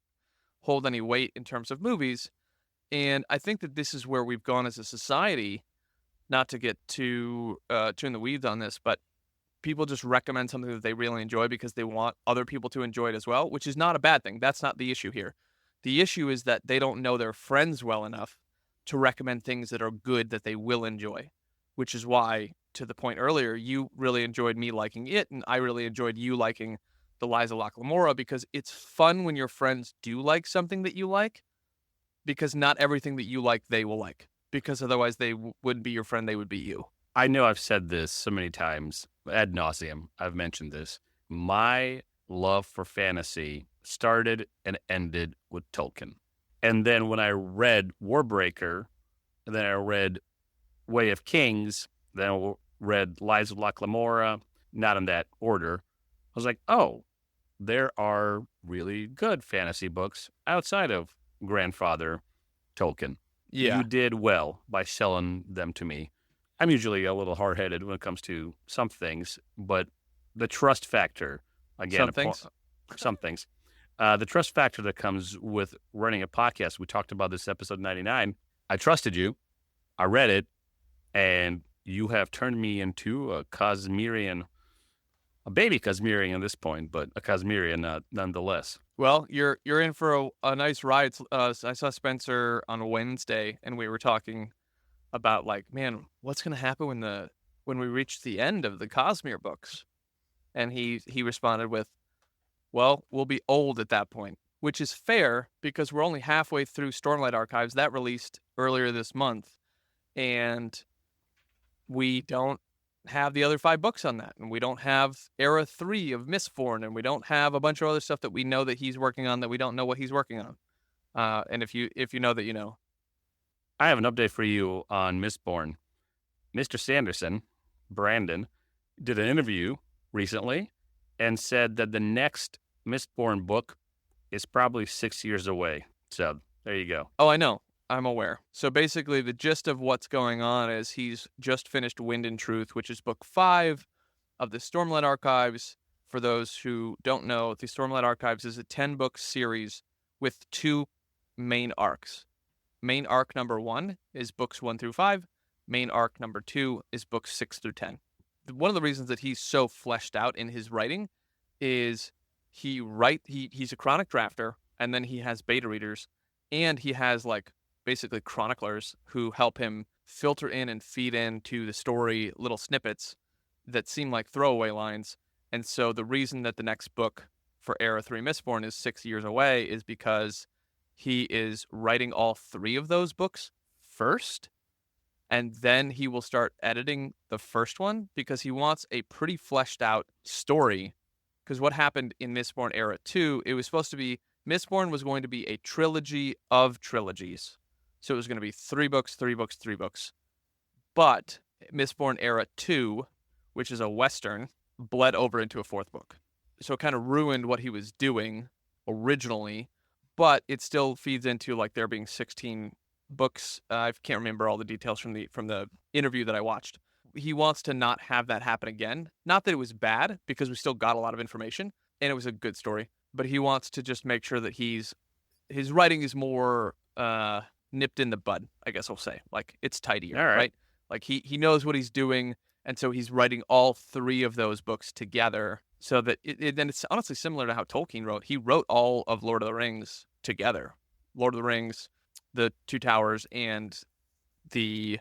hold any weight in terms of movies. And I think that this is where we've gone as a society, not to get too in the weeds on this, but people just recommend something that they really enjoy because they want other people to enjoy it as well, which is not a bad thing. That's not the issue here. The issue is that they don't know their friends well enough to recommend things that are good that they will enjoy, which is why, to the point earlier, you really enjoyed me liking it, and I really enjoyed you liking the Lies of Locke Lamora, because it's fun when your friends do like something that you like, because not everything that you like they will like, because otherwise they wouldn't be your friend, they would be you. I know I've said this so many times, ad nauseum. I've mentioned this. My love for fantasy started and ended with Tolkien. And then when I read Warbreaker, and then I read Way of Kings, then I read Lies of Locke Lamora, not in that order, I was like, oh, there are really good fantasy books outside of grandfather Tolkien. Yeah. You did well by selling them to me. I'm usually a little hard-headed when it comes to some things, but the trust factor, again, some things. The trust factor that comes with running a podcast, we talked about this episode 99. I trusted you. I read it, and you have turned me into a Cosmerian, a baby Cosmerian at this point, but a Cosmerian nonetheless. Well, you're in for a nice ride. I saw Spencer on a Wednesday, and we were talking about, like, man, what's going to happen when we reach the end of the Cosmere books? And he responded with, well, we'll be old at that point, which is fair because we're only halfway through Stormlight Archives. That released earlier this month, and we don't have the other 5 books on that, and we don't have Era 3 of Mistborn, and we don't have a bunch of other stuff that we know that he's working on that we don't know what he's working on. And if you know that you know. I have an update for you on Mistborn. Mr. Sanderson, Brandon, did an interview recently and said that the next Mistborn book is probably 6 years away. So there you go. Oh, I know. I'm aware. So basically the gist of what's going on is he's just finished Wind and Truth, which is book 5 of the Stormlight Archives. For those who don't know, the Stormlight Archives is a 10-book series with 2 main arcs. Main arc number 1 is books 1 through 5. Main arc number 2 is books 6 through 10. One of the reasons that he's so fleshed out in his writing is he's a chronic drafter, and then he has beta readers, and he has like basically chroniclers who help him filter in and feed into the story little snippets that seem like throwaway lines. And so the reason that the next book for Era 3 Mistborn is 6 years away is because he is writing all 3 of those books first, and then he will start editing the first one because he wants a pretty fleshed out story. Because what happened in Mistborn Era 2, it was supposed to be, Mistborn was going to be a trilogy of trilogies. So it was going to be 3 books, 3 books, 3 books. But Mistborn Era 2, which is a Western, bled over into a 4th book. So it kind of ruined what he was doing originally, but it still feeds into like there being 16 books. I can't remember all the details from the interview that I watched. He wants to not have that happen again. Not that it was bad, because we still got a lot of information, and it was a good story. But he wants to just make sure that his writing is more nipped in the bud, I guess I'll say. Like, it's tidier, right? Like, he knows what he's doing, and so he's writing all 3 of those books together so that then it's honestly similar to how Tolkien wrote. He wrote all of Lord of the Rings together. Lord of the Rings, The Two Towers, and the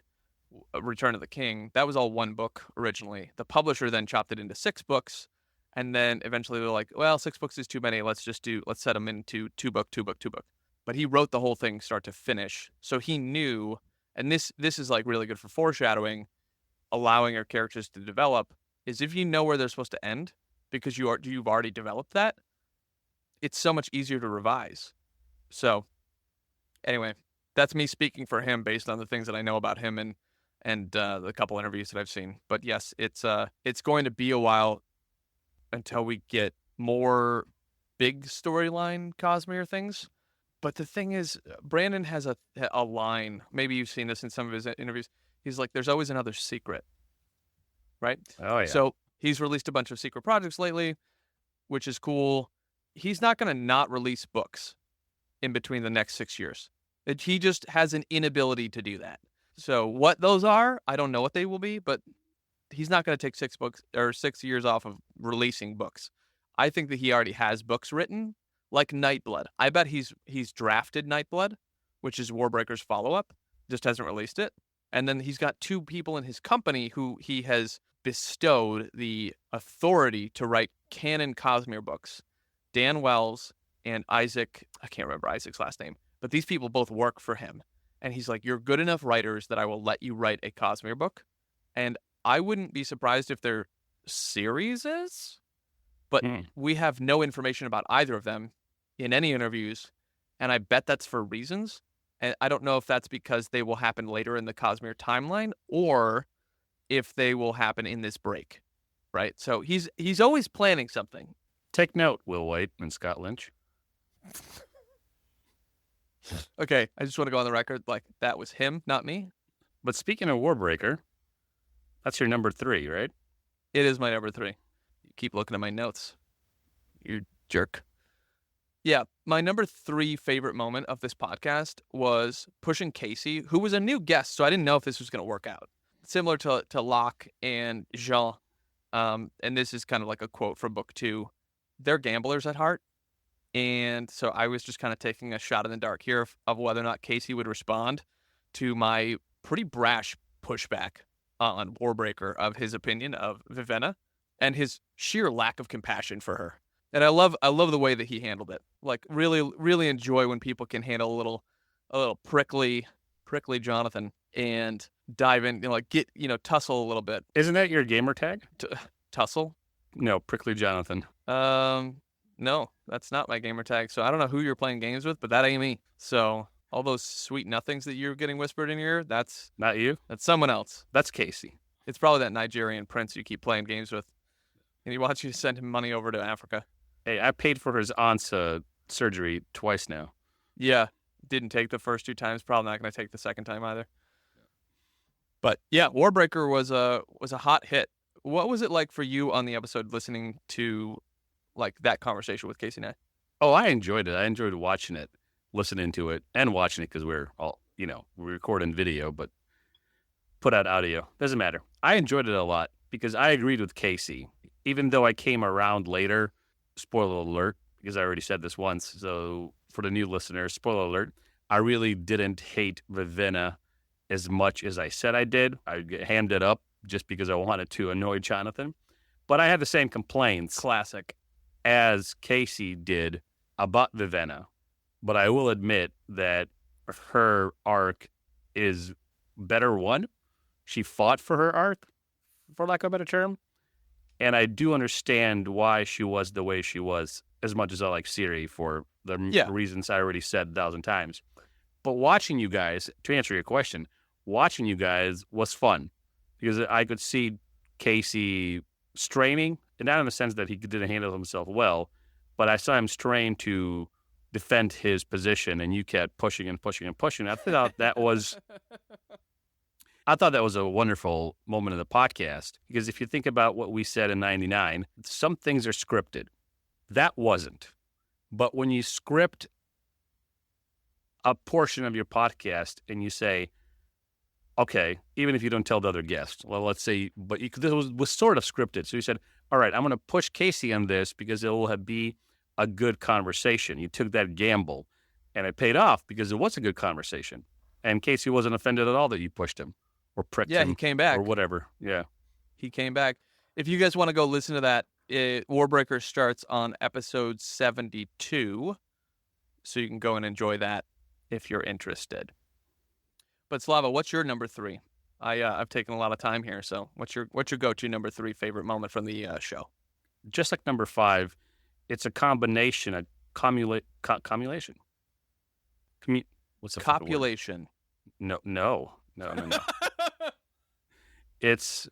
Return of the King. That was all 1 book originally. The publisher then chopped it into 6 books, and then eventually they're like, well, 6 books is too many. Let's set them into 2 book, 2 book, 2 book. But he wrote the whole thing start to finish. So he knew, and this is like really good for foreshadowing, allowing our characters to develop, is if you know where they're supposed to end, because you've already developed that, it's so much easier to revise. So anyway, that's me speaking for him based on the things that I know about him and the couple interviews that I've seen. But yes, it's going to be a while until we get more big storyline Cosmere things. But the thing is, Brandon has a line. Maybe you've seen this in some of his interviews. He's like, there's always another secret, right? Oh, yeah. So he's released a bunch of secret projects lately, which is cool. He's not going to not release books in between the next 6 years. He just has an inability to do that. So what those are, I don't know what they will be, but he's not going to take 6 books or 6 years off of releasing books. I think that he already has books written, like Nightblood. I bet he's drafted Nightblood, which is Warbreaker's follow-up, just hasn't released it. And then he's got 2 people in his company who he has bestowed the authority to write canon Cosmere books. Dan Wells and Isaac, I can't remember Isaac's last name, but these people both work for him. And he's like, you're good enough writers that I will let you write a Cosmere book. And I wouldn't be surprised if their series is, but we have no information about either of them in any interviews. And I bet that's for reasons. And I don't know if that's because they will happen later in the Cosmere timeline or if they will happen in this break, right? So he's always planning something. Take note, Will White and Scott Lynch. Okay, I just want to go on the record like that was him, not me. But speaking of Warbreaker, that's your number 3, right? It is my number 3. You keep looking at my notes, you jerk. Yeah, my number 3 favorite moment of this podcast was pushing Casey, who was a new guest, so I didn't know if this was going to work out. Similar to Locke and Jean, and this is kind of like a quote from book 2. They're gamblers at heart. And so I was just kind of taking a shot in the dark here of whether or not Casey would respond to my pretty brash pushback on Warbreaker of his opinion of Vivenna and his sheer lack of compassion for her. And I love the way that he handled it. Like really, really enjoy when people can handle a little prickly Jonathan and dive in, tussle a little bit. Isn't that your gamer tag? Tussle? No, prickly Jonathan. No, that's not my gamer tag. So I don't know who you're playing games with, but that ain't me. So all those sweet nothings that you're getting whispered in your ear, that's not you. That's someone else. That's Casey. It's probably that Nigerian prince you keep playing games with. And he wants you to send him money over to Africa. Hey, I paid for his aunt's surgery twice now. Yeah, didn't take the first 2 times. Probably not going to take the second time either. But yeah, Warbreaker was a hot hit. What was it like for you on the episode listening to like that conversation with Casey and I? Oh, I enjoyed it. I enjoyed watching it, listening to it, and watching it because we're all, we record in video, but put out audio. Doesn't matter. I enjoyed it a lot because I agreed with Casey, even though I came around later. Spoiler alert, because I already said this once. So for the new listeners, spoiler alert, I really didn't hate Vivenna as much as I said I did. I hammed it up just because I wanted to annoy Jonathan. But I had the same complaints. Classic. As Casey did about Vivenna. But I will admit that her arc is better one. She fought for her arc, for lack of a better term. And I do understand why she was the way she was, as much as I like Siri for the reasons I already said 1,000 times. But watching you guys, to answer your question, watching you guys was fun because I could see Casey straining, and not in the sense that he didn't handle himself well, but I saw him strain to defend his position, and you kept pushing and pushing and pushing. I thought that was a wonderful moment of the podcast, because if you think about what we said in 99, some things are scripted. That wasn't. But when you script a portion of your podcast and you say, okay, even if you don't tell the other guests, well, let's say, but this was sort of scripted. So you said, all right, I'm going to push Casey on this because it will be a good conversation. You took that gamble, and it paid off because it was a good conversation. And Casey wasn't offended at all that you pushed him or pricked him. Yeah, he came back. Or whatever. Yeah. He came back. If you guys want to go listen to that, Warbreaker starts on episode 72, so you can go and enjoy that if you're interested. But Slava, what's your number 3? I've taken a lot of time here, so what's your go-to number 3 favorite moment from the show? Just like number 5, it's a combination, a cumulation. What's the copulation? No. It's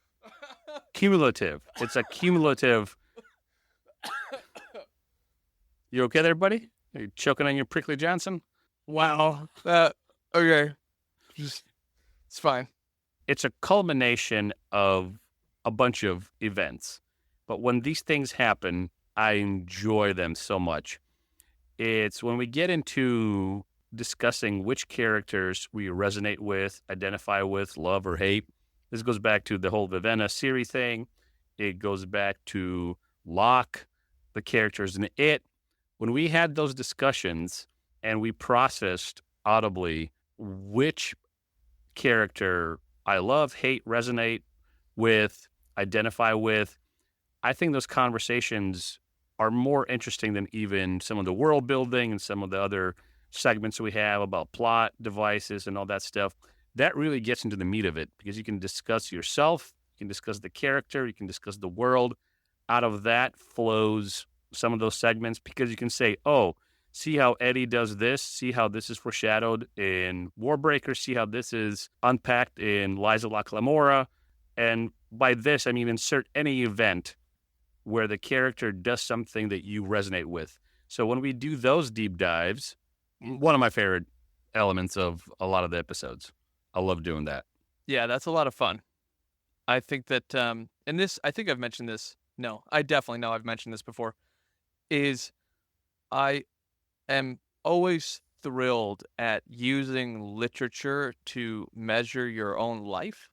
cumulative. It's a cumulative. You okay there, buddy? Are you choking on your prickly Johnson? Wow. Okay. It's fine. It's a culmination of a bunch of events. But when these things happen, I enjoy them so much. It's when we get into discussing which characters we resonate with, identify with, love or hate. This goes back to the whole Vivenna Siri thing. It goes back to Locke, the characters in it. When we had those discussions and we processed audibly which character I love, hate, resonate with, identify with. I think those conversations are more interesting than even some of the world building and some of the other segments we have about plot devices and all that stuff. That really gets into the meat of it because you can discuss yourself, you can discuss the character, you can discuss the world. Out of that flows some of those segments because you can say, oh, see how Eddie does this, see how this is foreshadowed in Warbreaker, see how this is unpacked in Liza Locke Lamora. And by this, I mean insert any event where the character does something that you resonate with. So when we do those deep dives, one of my favorite elements of a lot of the episodes. I love doing that. Yeah, that's a lot of fun. I think that, and this, I think I've mentioned this. No, I definitely know I've mentioned this before, is I am always thrilled at using literature to measure your own life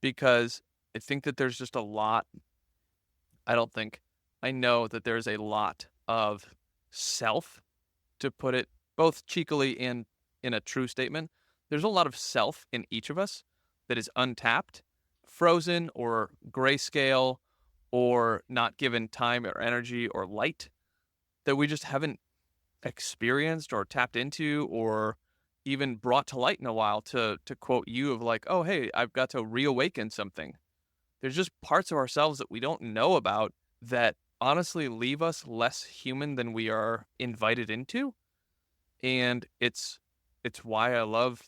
because I think that there's just a lot. I know that there's a lot of self, to put it both cheekily and in a true statement. There's a lot of self in each of us that is untapped, frozen or grayscale or not given time or energy or light that we just haven't experienced or tapped into or even brought to light in a while, to quote you, of like, oh, hey, I've got to reawaken something. There's just parts of ourselves that we don't know about that honestly leave us less human than we are invited into. And it's why I love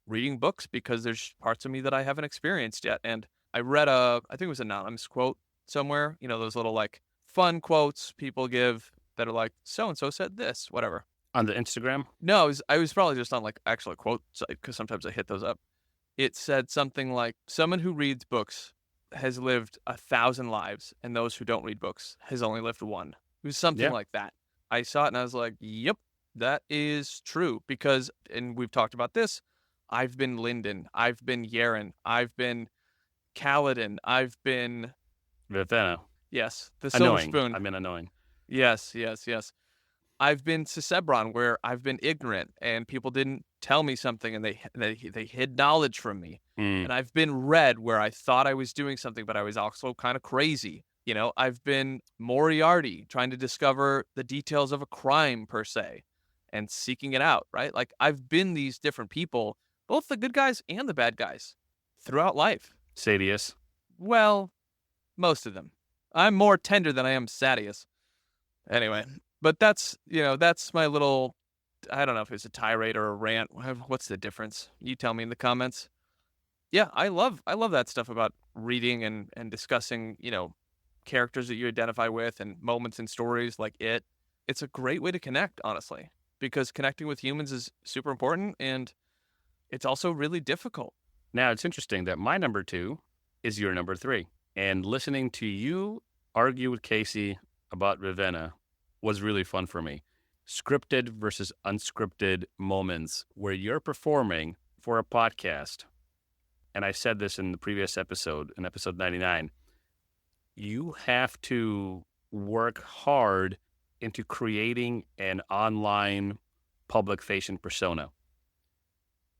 reading books, because there's parts of me that I haven't experienced yet. And I read I think it was an anonymous quote somewhere, those little like fun quotes people give that are like, so-and-so said this, whatever. On the Instagram? No, I was probably just on like actual quote site, because sometimes I hit those up. It said something like, someone who reads books has lived 1,000 lives, and those who don't read books has only lived one. It was something like that. I saw it and I was like, yep, that is true. Because, and we've talked about this, I've been Lyndon, I've been Yaren, I've been Kaladin, I've been Ravenna. Yes, the Silver Annoying. Spoon. I mean, annoying. Yes. I've been Sisebron, where I've been ignorant and people didn't tell me something and they hid knowledge from me. And I've been Red, where I thought I was doing something, but I was also kind of crazy. I've been Moriarty, trying to discover the details of a crime per se and seeking it out, right? Like, I've been these different people, both the good guys and the bad guys, throughout life. Sadius. Well, most of them. I'm more tender than I am Sadius. Anyway, but that's my little, I don't know if it's a tirade or a rant. What's the difference? You tell me in the comments. Yeah, I love that stuff about reading and discussing, characters that you identify with and moments in stories like it. It's a great way to connect, honestly, because connecting with humans is super important, and it's also really difficult. Now, it's interesting that my number 2 is your number 3. And listening to you argue with Casey about Ravenna was really fun for me. Scripted versus unscripted moments where you're performing for a podcast. And I said this in the previous episode, in episode 99. You have to work hard into creating an online public-facing persona.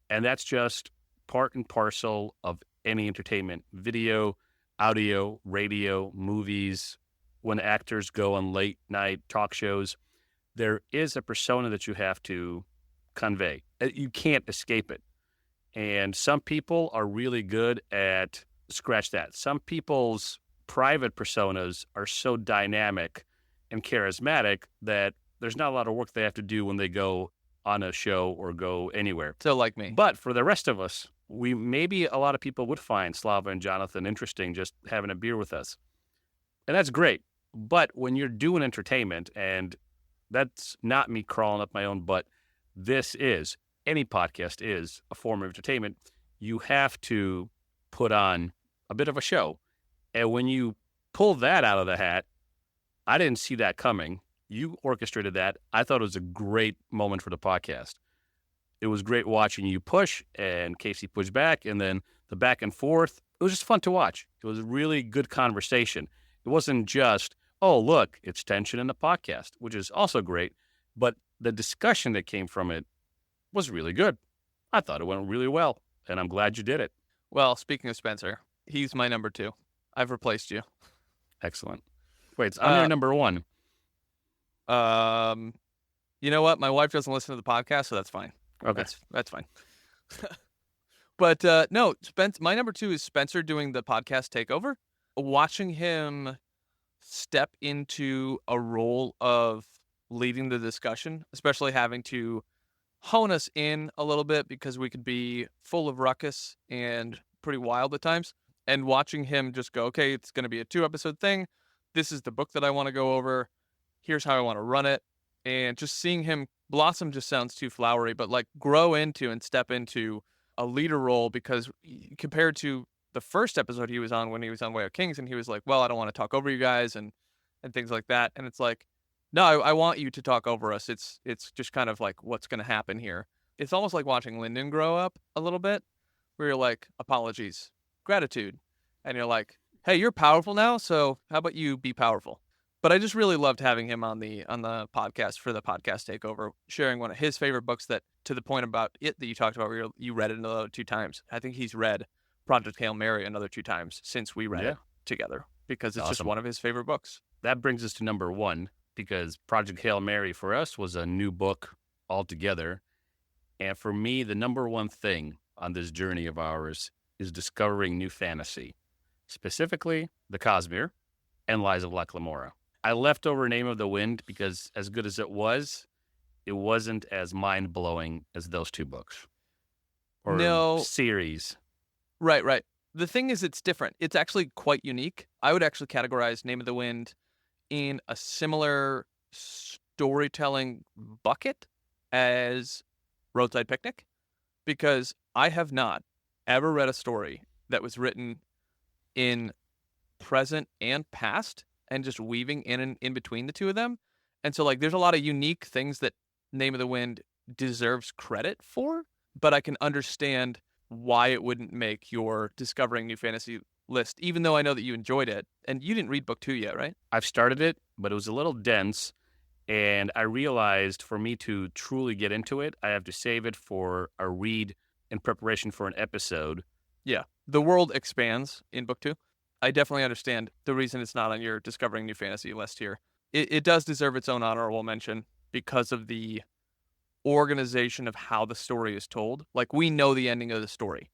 And that's just part and parcel of any entertainment, video, audio, radio, movies. When actors go on late night talk shows, there is a persona that you have to convey. You can't escape it. And some people are really good at scratch that. Some people's private personas are so dynamic and charismatic that there's not a lot of work they have to do when they go on a show or go anywhere. So like me. But for the rest of us, maybe a lot of people would find Slava and Jonathan interesting just having a beer with us. And that's great. But when you're doing entertainment, and that's not me crawling up my own butt, any podcast is a form of entertainment, you have to put on a bit of a show. And when you pull that out of the hat, I didn't see that coming. You orchestrated that. I thought it was a great moment for the podcast. It was great watching you push and Casey push back, and then the back and forth. It was just fun to watch. It was a really good conversation. It wasn't just, oh, look, it's tension in the podcast, which is also great. But the discussion that came from it was really good. I thought it went really well, and I'm glad you did it. Well, speaking of Spencer, he's my number 2. I've replaced you. Excellent. Wait, it's I'm your number one. You know what? My wife doesn't listen to the podcast, so that's fine. Okay. That's fine. But no, my number 2 is Spencer doing the podcast takeover. Watching him step into a role of leading the discussion, especially having to hone us in a little bit because we could be full of ruckus and pretty wild at times. And watching him just go, okay, it's going to be a 2-episode thing. This is the book that I want to go over. Here's how I want to run it. And just seeing him blossom just sounds too flowery, but like grow into and step into a leader role, because compared to the first episode he was on when he was on Way of Kings, and he was like, well, I don't want to talk over you guys and things like that. And it's like, no, I want you to talk over us. It's just kind of like what's going to happen here. It's almost like watching Lyndon grow up a little bit, where you're like, apologies, gratitude. And you're like, hey, you're powerful now, so how about you be powerful? But I just really loved having him on the podcast for the podcast takeover, sharing one of his favorite books, that to the point about it that you talked about, where you read it another 2 times. I think he's read Project Hail Mary another 2 times since we read it together, because it's just one of his favorite books. That brings us to number 1, because Project Hail Mary for us was a new book altogether. And for me, the number 1 thing on this journey of ours is discovering new fantasy, specifically the Cosmere and Lies of Locke Lamora. I left over Name of the Wind because, as good as it wasn't as mind-blowing as those 2 books. Or series. Right. The thing is, it's different. It's actually quite unique. I would actually categorize Name of the Wind in a similar storytelling bucket as Roadside Picnic, because I have not ever read a story that was written in present and past and just weaving in and in between the 2 of them. And so like there's a lot of unique things that Name of the Wind deserves credit for, but I can understand why it wouldn't make your Discovering New Fantasy list, even though I know that you enjoyed it. And you didn't read book 2 yet, right? I've started it, but it was a little dense, and I realized for me to truly get into it, I have to save it for a read in preparation for an episode. Yeah. The world expands in book 2. I definitely understand the reason it's not on your Discovering New Fantasy list here. It does deserve its own honorable mention because of the organization of how the story is told. Like, we know the ending of the story.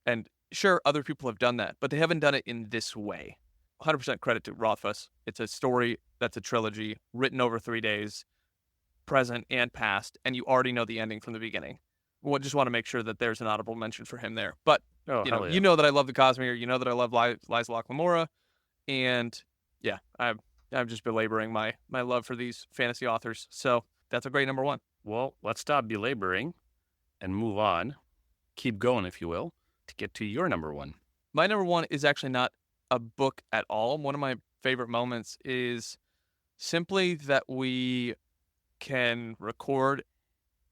And sure, other people have done that, but they haven't done it in this way. 100% credit to Rothfuss. It's a story that's a trilogy written over 3 days, present and past, and you already know the ending from the beginning. We just want to make sure that there's an honorable mention for him there. But you know that I love the Cosmere. You know that I love Lies of Locke Lamora. And yeah, I'm just belaboring my love for these fantasy authors. So that's a great number 1. Well, let's stop belaboring and move on. Keep going, if you will, to get to your number 1. My number 1 is actually not a book at all. One of my favorite moments is simply that we can record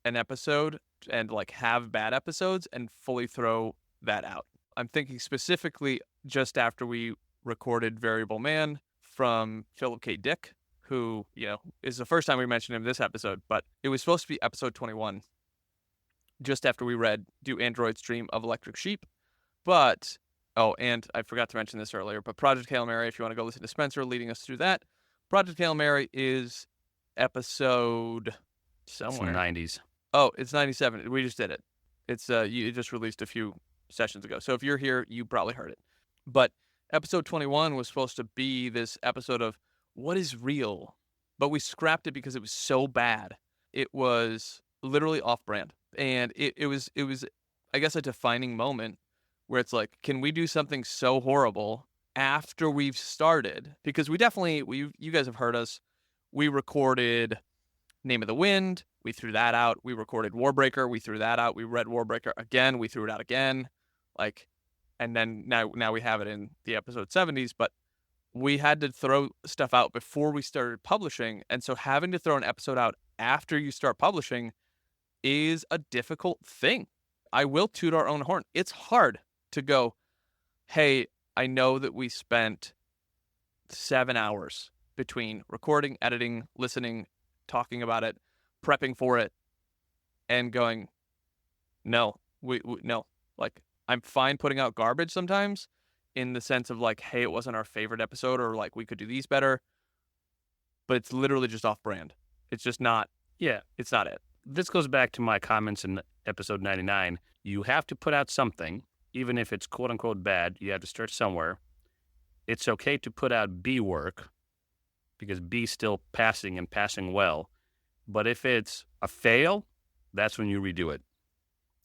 an episode and like have bad episodes and fully throw that out. I'm thinking specifically just after we recorded Variable Man from Philip K. Dick, who, is the first time we mentioned him this episode, but it was supposed to be episode 21, just after we read Do Androids Dream of Electric Sheep. But, and I forgot to mention this earlier, but Project Hail Mary, if you want to go listen to Spencer leading us through that, Project Hail Mary is episode somewhere. It's 90s. Oh, it's 97. We just did it. It's it just released a few sessions ago. So if you're here, you probably heard it. But episode 21 was supposed to be this episode of what is real, but we scrapped it because it was so bad. It was literally off-brand, and it was I guess a defining moment where it's like, can we do something so horrible after we've started? Because you guys have heard us. We recorded Name of the Wind. We threw that out. We recorded Warbreaker. We threw that out. We read Warbreaker again. We threw it out again. And then now we have it in the episode 70s, but we had to throw stuff out before we started publishing. And so having to throw an episode out after you start publishing is a difficult thing. I will toot our own horn. It's hard to go, hey, I know that we spent 7 hours between recording, editing, listening, talking about it, prepping for it, and going, no, we no. Like, I'm fine putting out garbage sometimes in the sense of like, hey, it wasn't our favorite episode, or like we could do these better. But it's literally just off brand. It's just not. Yeah. It's not it. This goes back to my comments in episode 99. You have to put out something, even if it's quote unquote bad. You have to start somewhere. It's okay to put out B work because B's still passing and passing well. But if it's a fail, that's when you redo it.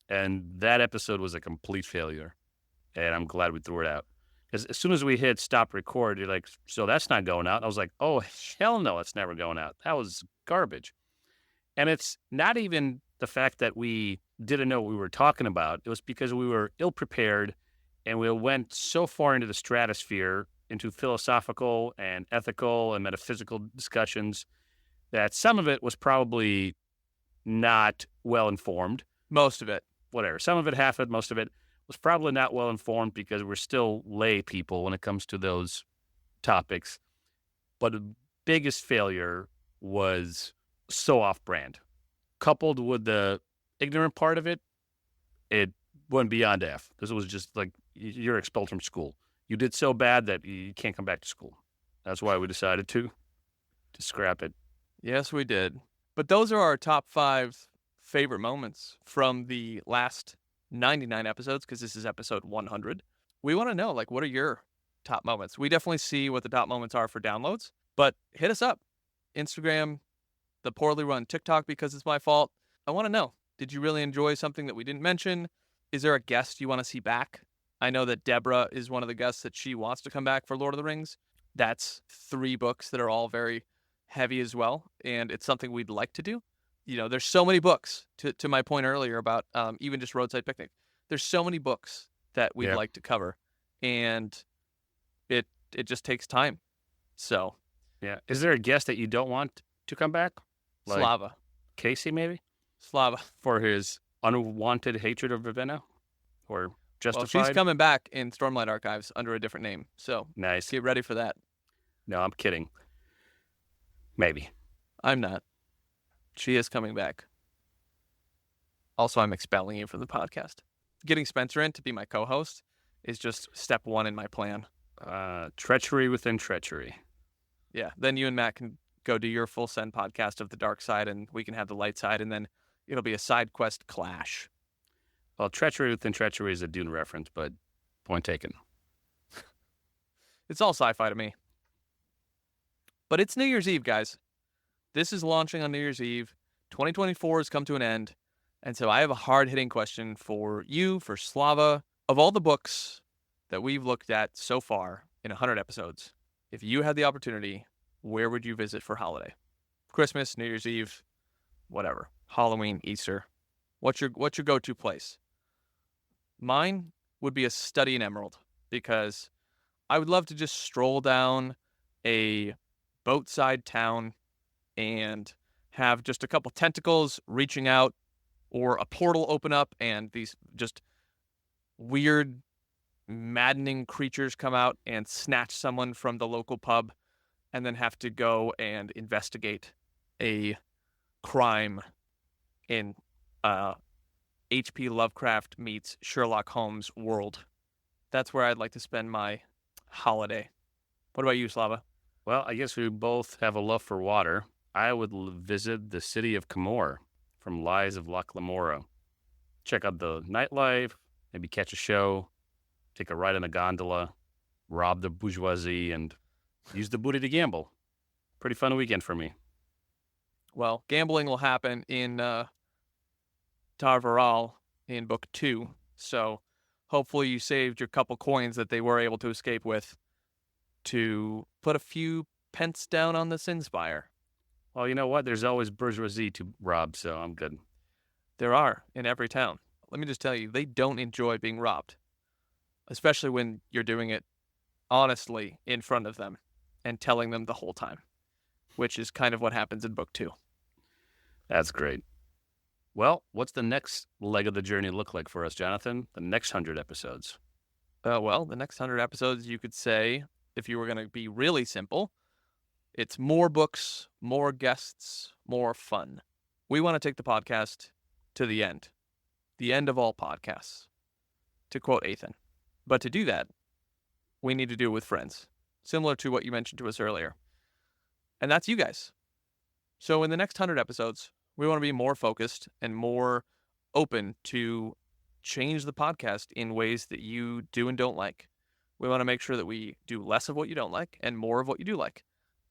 And that episode was a complete failure. And I'm glad we threw it out. Because as soon as we hit stop record, you're like, so that's not going out. I was like, oh, hell no, it's never going out. That was garbage. And it's not even the fact that we didn't know what we were talking about. It was because we were ill-prepared and we went so far into the stratosphere, into philosophical and ethical and metaphysical discussions, that some of it was probably not well-informed. Most of it. Whatever. Some of it, half of it, most of it was probably not well-informed because we're still lay people when it comes to those topics. But the biggest failure was so off-brand. Coupled with the ignorant part of it, it went beyond F. Because it was just like, you're expelled from school. You did so bad that you can't come back to school. That's why we decided to scrap it. Yes, we did. But those are our top 5 favorite moments from the last 99 episodes, because this is episode 100. We want to know, like, what are your top moments? We definitely see what the top moments are for downloads, but hit us up. Instagram, the poorly run TikTok, because it's my fault. I want to know, did you really enjoy something that we didn't mention? Is there a guest you want to see back? I know that Deborah is one of the guests that she wants to come back for Lord of the Rings. That's 3 books that are all very heavy as well, and it's something we'd like to do. You know, there's so many books, to my point earlier about even just Roadside Picnic. There's so many books that we'd like to cover, and it just takes time. So, yeah. Is there a guest that you don't want to come back? Like Slava. Casey, maybe? Slava. For his unwanted hatred of Ravenna? Or justified? Well, she's coming back in Stormlight Archives under a different name, so nice. Get ready for that. No, I'm kidding. Maybe. I'm not. She is coming back. Also, I'm expelling you from the podcast. Getting Spencer in to be my co-host is just step 1 in my plan. Treachery within treachery. Yeah. Then you and Matt can go do your full send podcast of the dark side, and we can have the light side, and then it'll be a side quest clash. Well, treachery within treachery is a Dune reference, but point taken. It's all sci-fi to me. But it's New Year's Eve, guys. This is launching on New Year's Eve. 2024 has come to an end. And so I have a hard-hitting question for you, for Slava. Of all the books that we've looked at so far in 100 episodes, if you had the opportunity, where would you visit for holiday? Christmas, New Year's Eve, whatever. Halloween, Easter. What's your go-to place? Mine would be a study in Emerald, because I would love to just stroll down a boatside town and have just a couple tentacles reaching out, or a portal open up and these just weird, maddening creatures come out and snatch someone from the local pub, and then have to go and investigate a crime in H.P. Lovecraft meets Sherlock Holmes world. That's where I'd like to spend my holiday. What about you, Slava? Well, I guess we both have a love for water. I would visit the city of Camor from Lies of Locke Lamora. Check out the nightlife, maybe catch a show, take a ride in a gondola, rob the bourgeoisie, and use the booty to gamble. Pretty fun weekend for me. Well, gambling will happen in Tarvaral in Book 2, so hopefully you saved your couple coins that they were able to escape with to put a few pence down on the Sinspire. Well, you know what? There's always bourgeoisie to rob, so I'm good. There are in every town. Let me just tell you, they don't enjoy being robbed, especially when you're doing it honestly in front of them and telling them the whole time, which is kind of what happens in Book 2. That's great. Well, what's the next leg of the journey look like for us, Jonathan? The next 100 episodes. Well, the next 100 episodes, you could say, if you were going to be really simple, it's more books, more guests, more fun. We want to take the podcast to the end of all podcasts, to quote Ethan. But to do that, we need to do it with friends, similar to what you mentioned to us earlier. And that's you guys. So in the next 100 episodes, we want to be more focused and more open to change the podcast in ways that you do and don't like. We want to make sure that we do less of what you don't like and more of what you do like.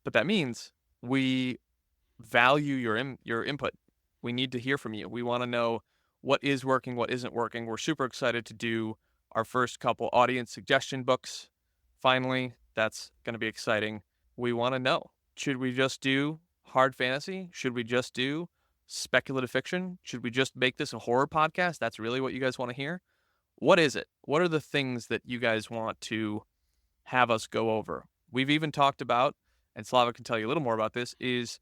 But that means we value your input. We need to hear from you. We want to know what is working, what isn't working. We're super excited to do our first couple audience suggestion books. Finally, that's going to be exciting. We want to know, should we just do hard fantasy? Should we just do speculative fiction? Should we just make this a horror podcast? That's really what you guys want to hear? What is it? What are the things that you guys want to have us go over? We've even talked about, and Slava can tell you a little more about this, is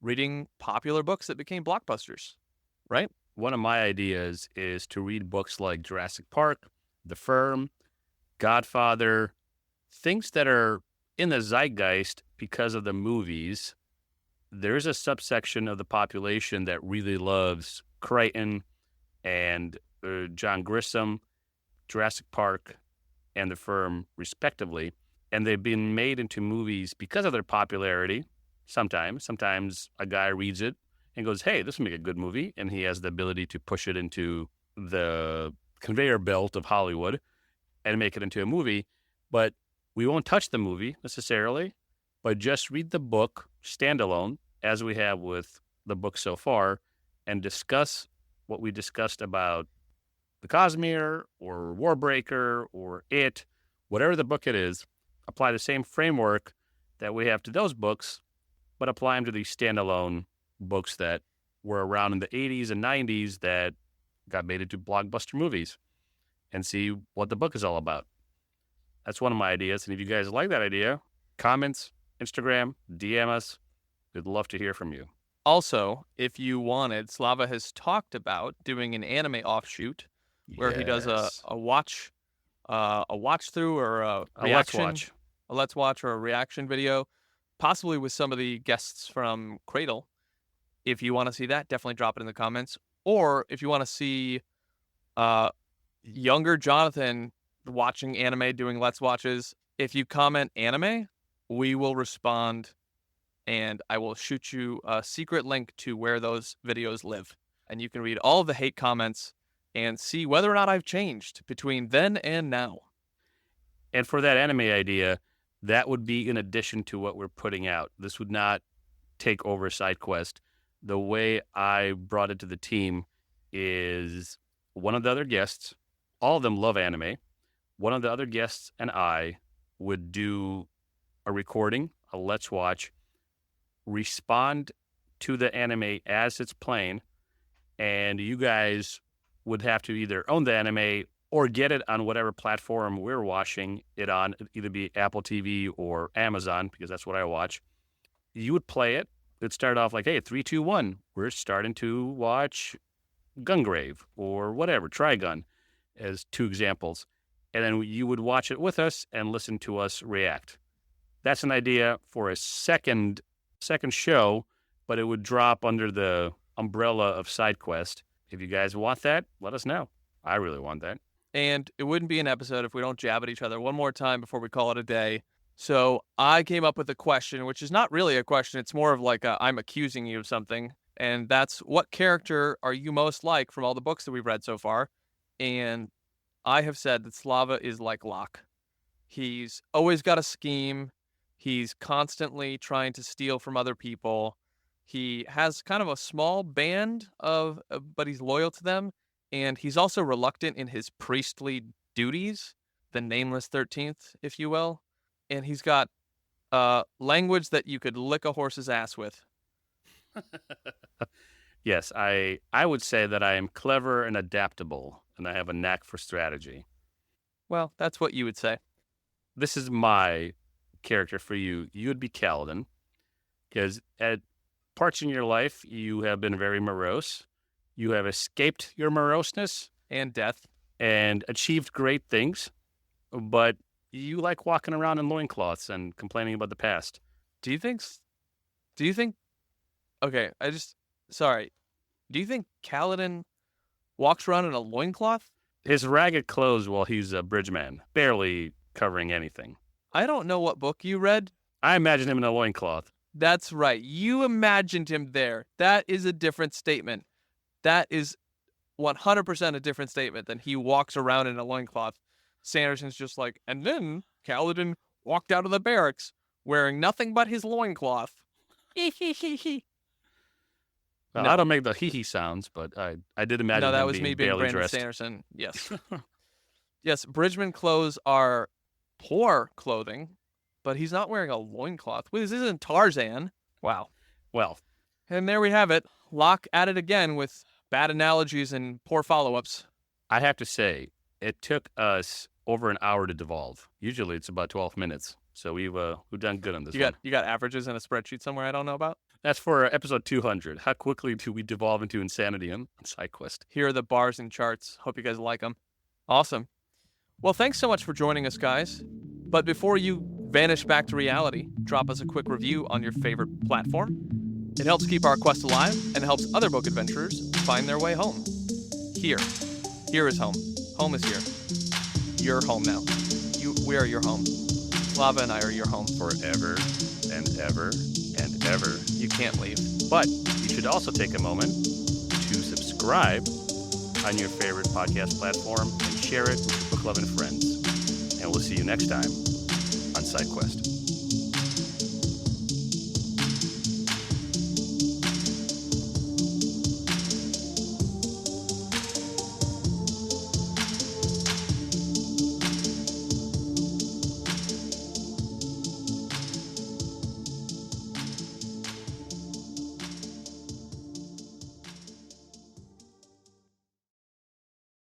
reading popular books that became blockbusters, right? One of my ideas is to read books like Jurassic Park, The Firm, Godfather, things that are in the zeitgeist because of the movies. There's a subsection of the population that really loves Crichton and John Grisham, Jurassic Park, and The Firm, respectively. And they've been made into movies because of their popularity. Sometimes a guy reads it and goes, hey, this will make a good movie. And he has the ability to push it into the conveyor belt of Hollywood and make it into a movie. But we won't touch the movie necessarily, but just read the book standalone, as we have with the book so far, and discuss what we discussed about the Cosmere or Warbreaker or It, whatever the book it is. Apply the same framework that we have to those books, but apply them to these standalone books that were around in the 80s and 90s that got made into blockbuster movies, and see what the book is all about. That's one of my ideas. And if you guys like that idea, comments, Instagram, DM us. We'd love to hear from you. Also, if you wanted, Slava has talked about doing an anime offshoot where he does a watch through or a reaction, a let's watch or a reaction video, possibly with some of the guests from Cradle. If you want to see that, definitely drop it in the comments. Or if you want to see younger Jonathan watching anime, doing let's watches, if you comment anime, we will respond, and I will shoot you a secret link to where those videos live. And you can read all of the hate comments and see whether or not I've changed between then and now. And for that anime idea, that would be in addition to what we're putting out. This would not take over SideQuest. The way I brought it to the team is one of the other guests, all of them love anime. One of the other guests and I would do a recording, a let's watch, respond to the anime as it's playing, and you guys would have to either own the anime or get it on whatever platform we're watching it on, either be Apple TV or Amazon, because that's what I watch. You would play it. It'd start off like, hey, 3, 2, 1, we're starting to watch Gungrave or whatever, Trigun, as two examples. And then you would watch it with us and listen to us react. That's an idea for a second show, but it would drop under the umbrella of SideQuest. If you guys want that, let us know. I really want that. And it wouldn't be an episode if we don't jab at each other one more time before we call it a day. So I came up with a question, which is not really a question. It's more of like I'm accusing you of something. And that's, what character are you most like from all the books that we've read so far? And I have said that Slava is like Locke. He's always got a scheme. He's constantly trying to steal from other people. He has kind of a small band but he's loyal to them. And he's also reluctant in his priestly duties, the Nameless 13th, if you will. And he's got language that you could lick a horse's ass with. Yes, I would say that I am clever and adaptable, and I have a knack for strategy. Well, that's what you would say. This is my character for you. You would be Kaladin, because at parts in your life, you have been very morose. You have escaped your moroseness And death. and achieved great things, but you like walking around in loincloths and complaining about the past. Do you think, okay, do you think Kaladin walks around in a loincloth? His ragged clothes while he's a bridge man barely covering anything. I don't know what book you read. I imagine him in a loincloth. That's right. You imagined him there. That is a different statement. That is 100% a different statement than he walks around in a loincloth. Sanderson's just like, and then Kaladin walked out of the barracks wearing nothing but his loincloth. Well, No. I don't make the hee-hee sounds, but I did imagine No, that him was being me being barely Brandon dressed. Sanderson. Yes. Yes, Bridgman clothes are poor clothing, but he's not wearing a loincloth. This isn't Tarzan. Wow. Well, And there we have it. Locke at it again with bad analogies and poor follow-ups. I have to say, it took us over an hour to devolve. Usually it's about 12 minutes. So we've done good on this one. You got averages in a spreadsheet somewhere I don't know about? That's for episode 200. How quickly do we devolve into insanity on SideQuest? Here are the bars and charts. Hope you guys like them. Awesome. Well, thanks so much for joining us, guys. But before you vanish back to reality, drop us a quick review on your favorite platform. It helps keep our quest alive and helps other book adventurers find their way home. Here. Here is home. Home is here. You're home now. We are your home. Slava and I are your home. Forever and ever and ever. You can't leave. But you should also take a moment to subscribe on your favorite podcast platform and share it with your book-loving friends. And we'll see you next time on SideQuest.